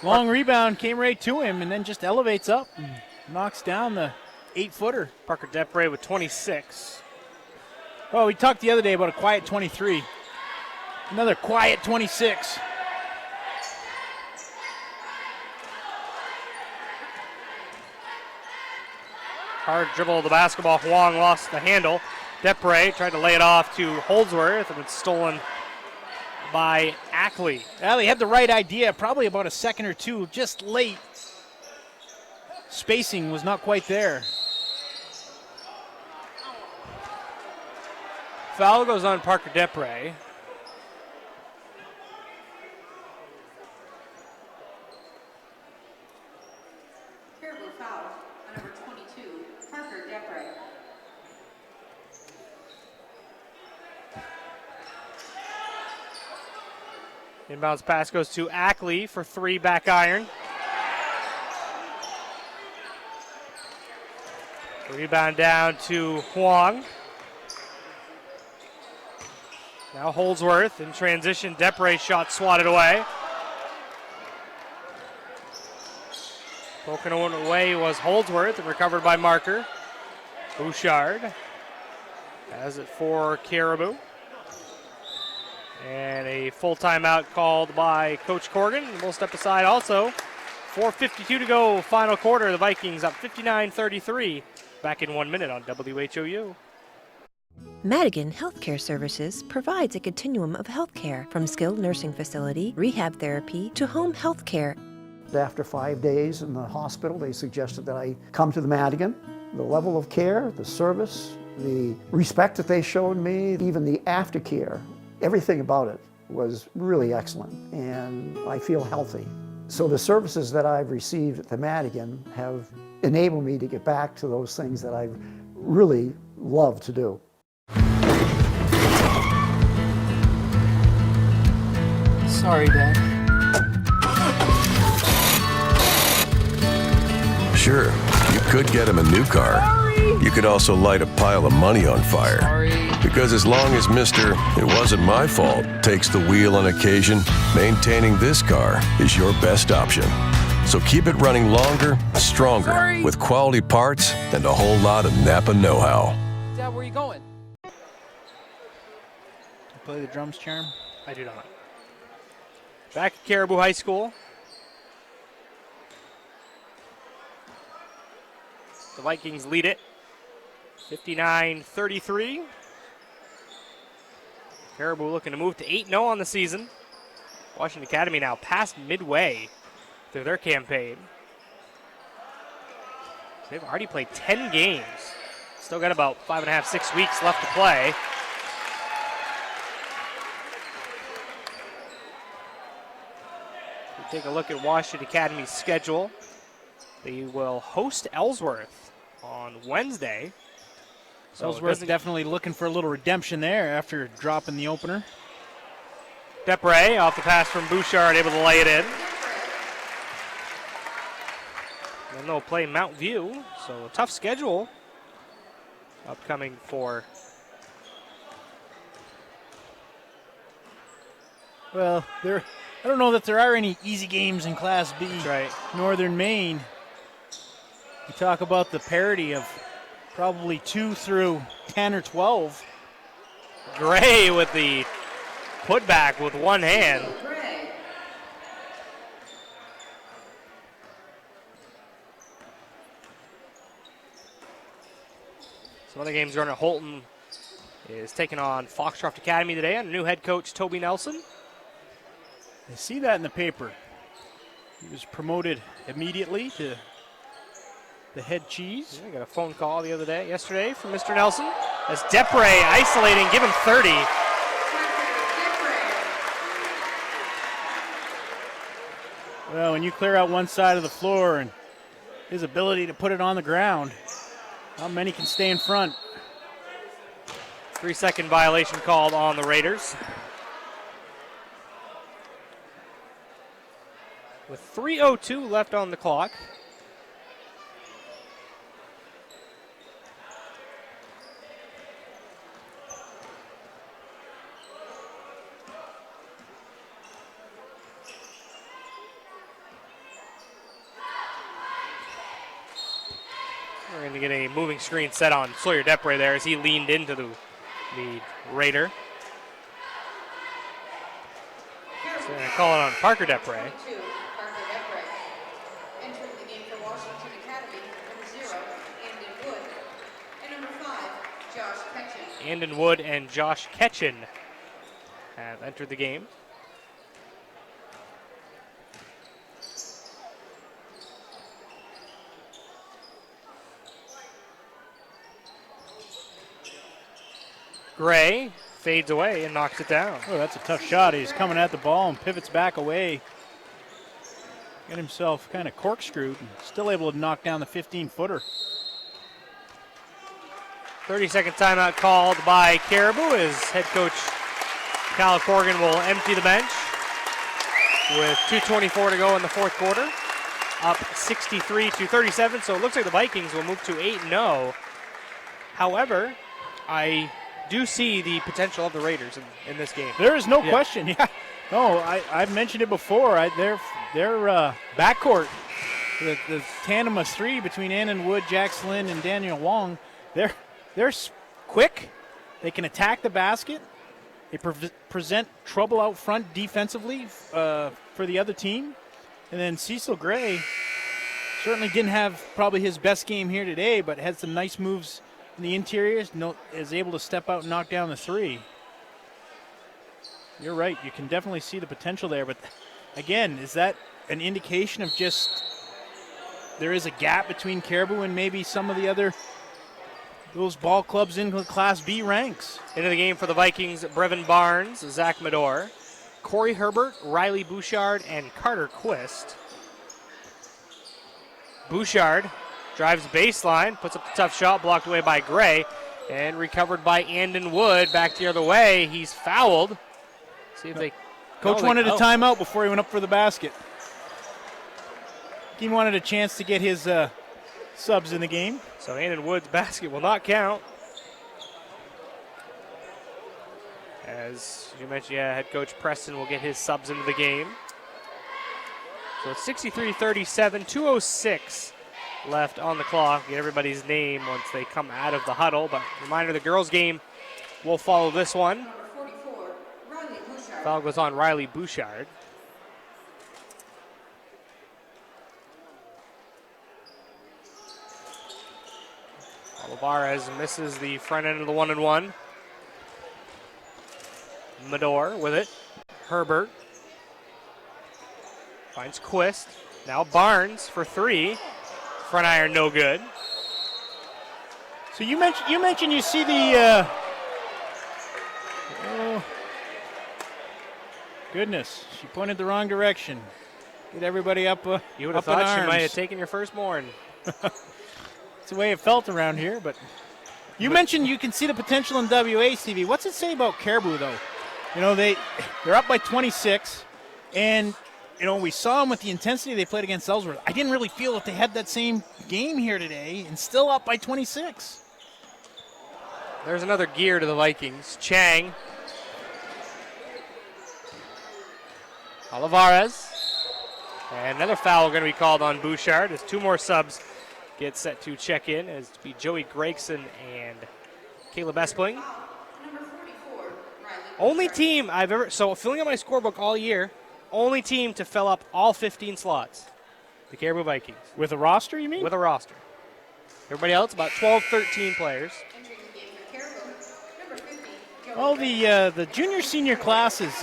Long rebound came right to him and then just elevates up and knocks down the 8-footer. Parker Depre with 26. Oh, we talked the other day about a quiet 23. Another quiet 26. Hard dribble of the basketball. Huang lost the handle. Depre tried to lay it off to Holdsworth, and it's stolen by Ackley. Well, he had the right idea, probably about a second or two, just late. Spacing was not quite there. Foul goes on Parker Depre. Caribou foul on number 22, Parker Depre. Inbounds pass goes to Ackley for 3, back iron. Rebound down to Huang. Now Holdsworth in transition. Depre shot swatted away. Broken away was Holdsworth and recovered by Marker. Bouchard has it for Caribou. And a full timeout called by Coach Corrigan. We'll step aside also. 4:52 to go, final quarter. The Vikings up 59-33. Back in 1 minute on WHOU. Madigan Healthcare Services provides a continuum of healthcare, from skilled nursing facility, rehab therapy, to home healthcare. After 5 days in the hospital, they suggested that I come to the Madigan. The level of care, the service, the respect that they showed me, even the aftercare, everything about it was really excellent, and I feel healthy. So the services that I've received at the Madigan have enabled me to get back to those things that I really love to do. Sorry, Dad. Sure, you could get him a new car. You could also light a pile of money on fire. Because as long as Mr. It wasn't my fault takes the wheel on occasion, maintaining this car is your best option. So keep it running longer, stronger, with quality parts and a whole lot of Napa know-how. Dad, where are you going? Play the drums, Charm? I do not. Back at Caribou High School. The Vikings lead it 59-33. Caribou looking to move to 8-0 on the season. Washington Academy now past midway through their campaign. They've already played 10 games. Still got about 5.5, 6 weeks left to play. We take a look at Washington Academy's schedule. They will host Ellsworth on Wednesday. So Ellsworth definitely looking for a little redemption there after dropping the opener. Depre off the pass from Bouchard, able to lay it in. Then they'll play Mount View, so a tough schedule upcoming for. Well, I don't know that there are any easy games in Class B. That's right. Northern Maine. You talk about the parity of probably 2 through 10 or 12. Gray with the putback with one hand. Some other games running at Holton is taking on Foxcroft Academy today under new head coach Toby Nelson. I see that in the paper. He was promoted immediately to the head cheese. Yeah, I got a phone call yesterday from Mr. Nelson. As Depre isolating, give him 30. Well, when you clear out one side of the floor and his ability to put it on the ground, how many can stay in front? 3-second violation called on the Raiders. With 3:02 left on the clock. We're going to get a moving screen set on Sawyer Depre there as he leaned into the Raider. So they're going to call it on Parker Depre. Entering the game for Washington Academy, number 0, Andon Wood, and number 5, Josh Ketchen. Andon Wood and Josh Ketchen have entered the game. Gray fades away and knocks it down. Oh, that's a tough shot. He's coming at the ball and pivots back away. Got himself kind of corkscrewed and still able to knock down the 15-footer. 30-second timeout called by Caribou as head coach Kyle Corrigan will empty the bench with 2:24 to go in the fourth quarter. Up 63-37, so it looks like the Vikings will move to 8-0. However, I do see the potential of the Raiders in this game. There is no question. Yeah. No, I've mentioned it before. Their backcourt, the tandem of 3 between Andon Wood, Jax Lynn, and Daniel Wong, they're quick. They can attack the basket. They present trouble out front defensively for the other team. And then Cecil Gray certainly didn't have probably his best game here today, but had some nice moves in the interiors, is able to step out and knock down the 3. You're right. You can definitely see the potential there. But, again, is that an indication of just there is a gap between Caribou and maybe some of the other those ball clubs in the Class B ranks? Into the game for the Vikings, Brevin Barnes, Zach Medor, Corey Herbert, Riley Bouchard, and Carter Quist. Bouchard drives baseline, puts up the tough shot, blocked away by Gray, and recovered by Andon Wood. Back the other way, he's fouled. See if they. Coach wanted a timeout before he went up for the basket. He wanted a chance to get his subs in the game. So Annan Woods' basket will not count. As you mentioned, head coach Preston will get his subs into the game. So it's 63-37, 2:06 left on the clock. Get everybody's name once they come out of the huddle. But reminder, the girls' game will follow this one. Foul goes on Riley Bouchard. Olivares misses the front end of the 1-and-1. Medor with it. Herbert finds Quist. Now Barnes for three. Front iron no good. So you mentioned you see the oh goodness, she pointed the wrong direction. Get everybody up. You would have up in thought she arms. might have taken your firstborn. It's the way it felt around here, but you mentioned you can see the potential in WHTV. What's it say about Caribou, though? You know, they're up by 26, and, you know, we saw them with the intensity they played against Ellsworth. I didn't really feel that they had that same game here today, and still up by 26. There's another gear to the Vikings. Chang. Olivares. And another foul going to be called on Bouchard as two more subs get set to check in, as to be Joey Gregson and Caleb Espling. Only team I've ever, so filling out my scorebook all year, only team to fill up all 15 slots, the Caribou Vikings. With a roster, you mean? With a roster. Everybody else, about 12, 13 players. Well, the junior-senior classes.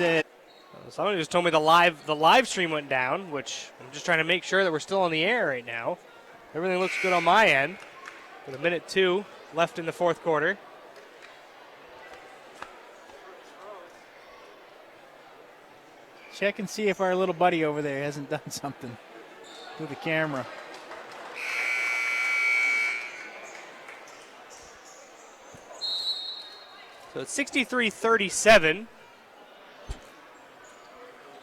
Someone just told me the live stream went down, which I'm just trying to make sure that we're still on the air right now. Everything looks good on my end. With 1:02 left in the fourth quarter. Check and see if our little buddy over there hasn't done something to the camera. So it's 63-37.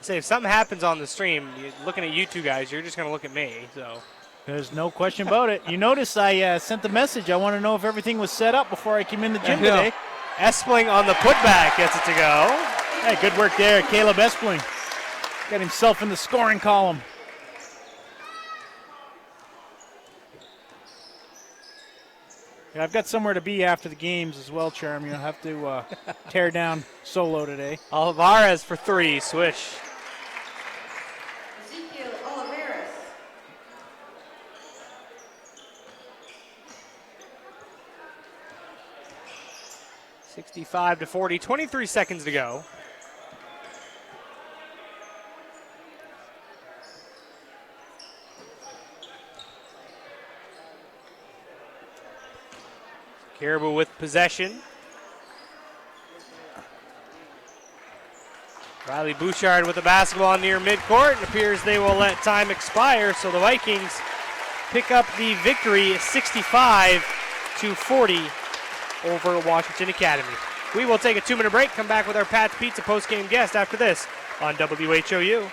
Say if something happens on the stream, looking at you two guys, you're just going to look at me. So there's no question about it. You notice I sent the message. I want to know if everything was set up before I came in the gym today. Espling on the putback gets it to go. Hey, good work there, Caleb Espling. Got himself in the scoring column. Yeah, I've got somewhere to be after the games as well, Charm. You'll have to tear down solo today. Olivares for three, swish. Ezekiel Olivares. (65-40), 23 seconds to go. Caribou with possession. Riley Bouchard with the basketball near midcourt. It appears they will let time expire, so the Vikings pick up the victory 65-40 over Washington Academy. We will take a 2-minute break, come back with our Pat's Pizza post-game guest after this on WHOU.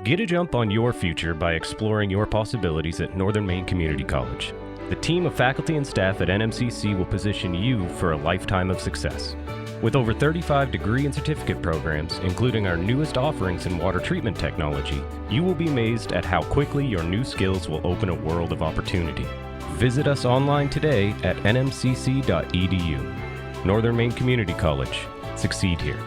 Get a jump on your future by exploring your possibilities at Northern Maine Community College. The team of faculty and staff at NMCC will position you for a lifetime of success. With over 35 degree and certificate programs, including our newest offerings in water treatment technology, you will be amazed at how quickly your new skills will open a world of opportunity. Visit us online today at nmcc.edu. Northern Maine Community College. Succeed here.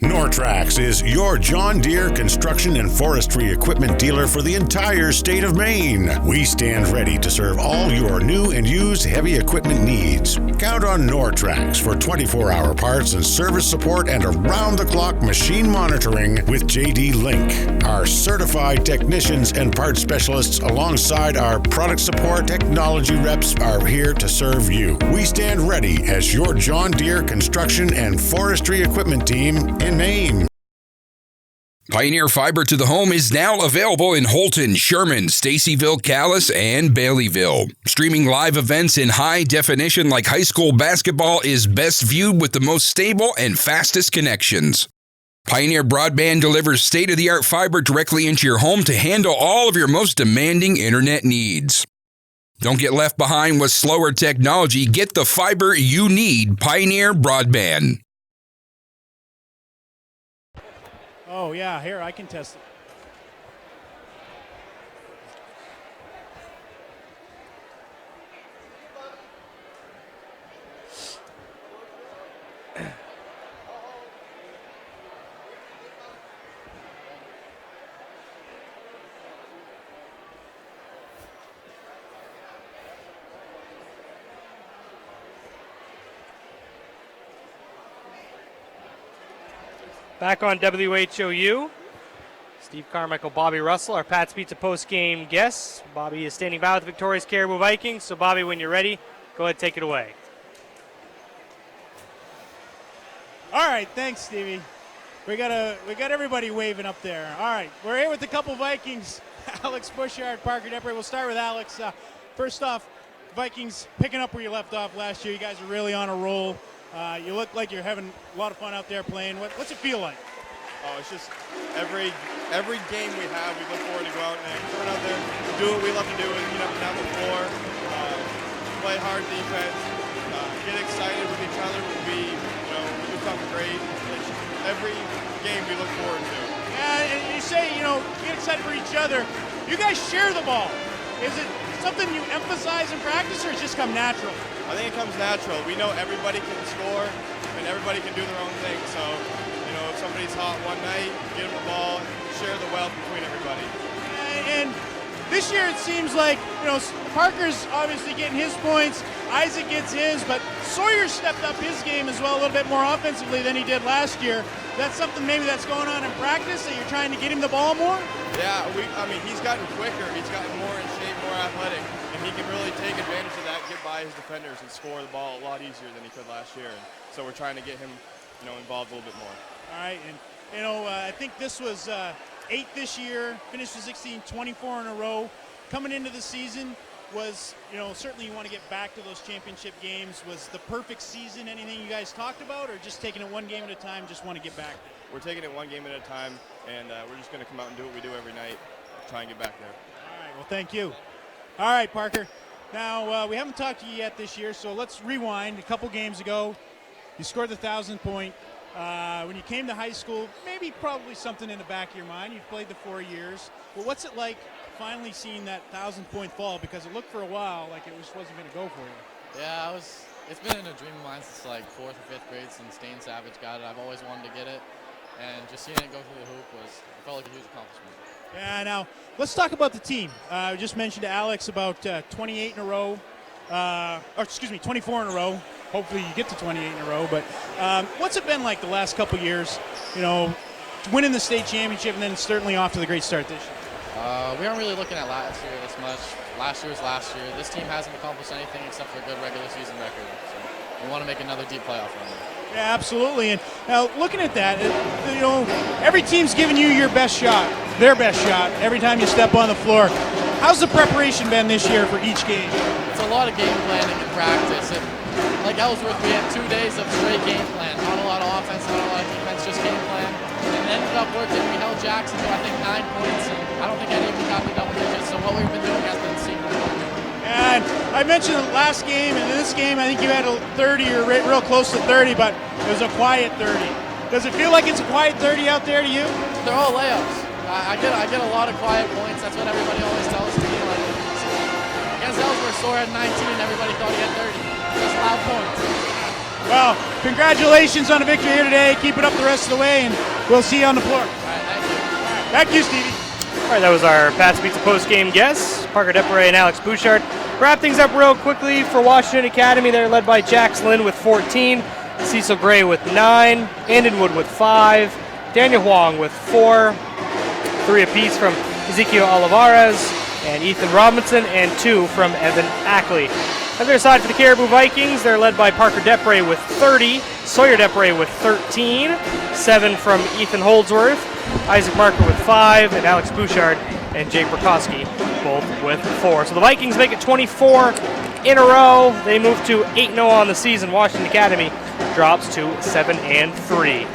Nortrax is your John Deere construction and forestry equipment dealer for the entire state of Maine. We stand ready to serve all your new and used heavy equipment needs. Count on Nortrax for 24-hour parts and service support and around-the-clock machine monitoring with JD Link. Our certified technicians and parts specialists alongside our product support technology reps are here to serve you. We stand ready as your John Deere construction and forestry equipment team in Maine. Pioneer Fiber to the Home is now available in Holton, Sherman, Stacyville, Calais, and Baileyville. Streaming live events in high definition like high school basketball is best viewed with the most stable and fastest connections. Pioneer Broadband delivers state-of-the-art fiber directly into your home to handle all of your most demanding internet needs. Don't get left behind with slower technology. Get the fiber you need. Pioneer Broadband. Oh, yeah, here, I can test it. Back on WHOU, Steve Carmichael, Bobby Russell, our Pat's Pizza post-game guests. Bobby is standing by with the victorious Caribou Vikings. So, Bobby, when you're ready, go ahead and take it away. All right, thanks, Stevie. We got everybody waving up there. All right, we're here with a couple Vikings. Alex Bushard, Parker Depre. We'll start with Alex. First off, Vikings picking up where you left off last year. You guys are really on a roll. You look like you're having a lot of fun out there playing. What's it feel like? Oh, it's just every game we have, we look forward to go out and come out there, do what we love to do, is get up and down the floor, play hard defense, get excited with each other when we do something great. It's just every game we look forward to. Yeah, and you say, get excited for each other. You guys share the ball. Is it something you emphasize in practice, or it's just come natural? I think it comes natural. We know everybody can score and everybody can do their own thing. So, if somebody's hot one night, get them the ball, share the wealth between everybody. And this year it seems like, Parker's obviously getting his points, Isaac gets his, but Sawyer stepped up his game as well a little bit more offensively than he did last year. That's something maybe that's going on in practice, that you're trying to get him the ball more? Yeah, he's gotten quicker, he's gotten more in shape, more athletic, and he can really take advantage of that, get by his defenders, and score the ball a lot easier than he could last year. And so we're trying to get him, involved a little bit more. All right, and I think this was 8 this year, finished with 16, 24 in a row. Coming into the season was, certainly you want to get back to those championship games. Was the perfect season anything you guys talked about, or just taking it one game at a time, just want to get back there? We're taking it one game at a time, and we're just going to come out and do what we do every night, try and get back there. All right, well, thank you. All right, Parker. Now, we haven't talked to you yet this year, so let's rewind. A couple games ago, you scored the 1,000-point. When you came to high school, probably something in the back of your mind. You've played the 4 years. Well, what's it like finally seeing that 1,000-point fall? Because it looked for a while like it just wasn't going to go for you. Yeah, it's been a dream of mine since like 4th or 5th grade, since Dane Savage got it. I've always wanted to get it, and just seeing it go through the hoop felt like a huge accomplishment. Yeah, now let's talk about the team. I just mentioned to Alex about 28 in a row, 24 in a row. Hopefully you get to 28 in a row. But what's it been like the last couple years, winning the state championship and then certainly off to the great start this year? We aren't really looking at last year this much. Last year was last year. This team hasn't accomplished anything except for a good regular season record. So we want to make another deep playoff run. Yeah, absolutely. And now looking at that, every team's giving you your best shot, their best shot, every time you step on the floor. How's the preparation been this year for each game? It's a lot of game planning and practice. Like Ellsworth, we had 2 days of straight game plan. Not a lot of offense, not a lot of defense, just game plan. And it ended up working. We held Jackson to, I think, 9 points, and I don't think any of them got the double digits. So what we've been doing has been secret. And I mentioned the last game, and in this game, I think you had a 30 or real close to 30, but it was a quiet 30. Does it feel like it's a quiet 30 out there to you? They're all layups. I get a lot of quiet points. That's what everybody always tells me. Like, against Ellsworth, Sawyer had 19, and everybody thought he had 30. Just loud points. Well, congratulations on the victory here today. Keep it up the rest of the way, and we'll see you on the floor. All right, thank you. Thank you, Stevie. All right, that was our Pat's Pizza post-game guests, Parker Depre and Alex Bouchard. Wrap things up real quickly for Washington Academy. They're led by Jax Lynn with 14, Cecil Gray with 9, Andon Wood with 5, Daniel Huang with 4, 3 apiece from Ezekiel Olivares and Ethan Robinson, and 2 from Evan Ackley. On their side for the Caribou Vikings, they're led by Parker Depre with 30, Sawyer Depre with 13, 7 from Ethan Holdsworth, Isaac Marker with 5, and Alex Bouchard and Jake Burkowski both with 4. So the Vikings make it 24 in a row. They move to 8-0 on the season. Washington Academy drops to 7-3.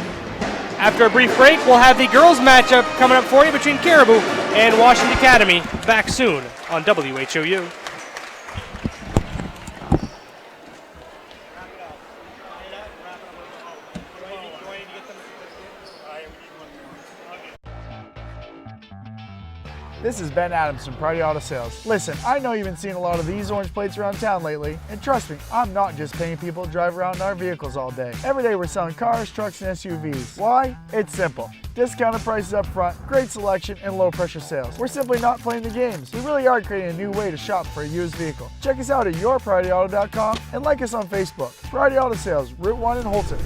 After a brief break, we'll have the girls matchup coming up for you between Caribou and Washington Academy. Back soon on WHOU. This is Ben Adams from Priority Auto Sales. Listen, I know you've been seeing a lot of these orange plates around town lately, and trust me, I'm not just paying people to drive around in our vehicles all day. Every day we're selling cars, trucks, and SUVs. Why? It's simple. Discounted prices up front, great selection, and low pressure sales. We're simply not playing the games. We really are creating a new way to shop for a used vehicle. Check us out at yourpriorityauto.com and like us on Facebook. Priority Auto Sales, Route 1 in Holton.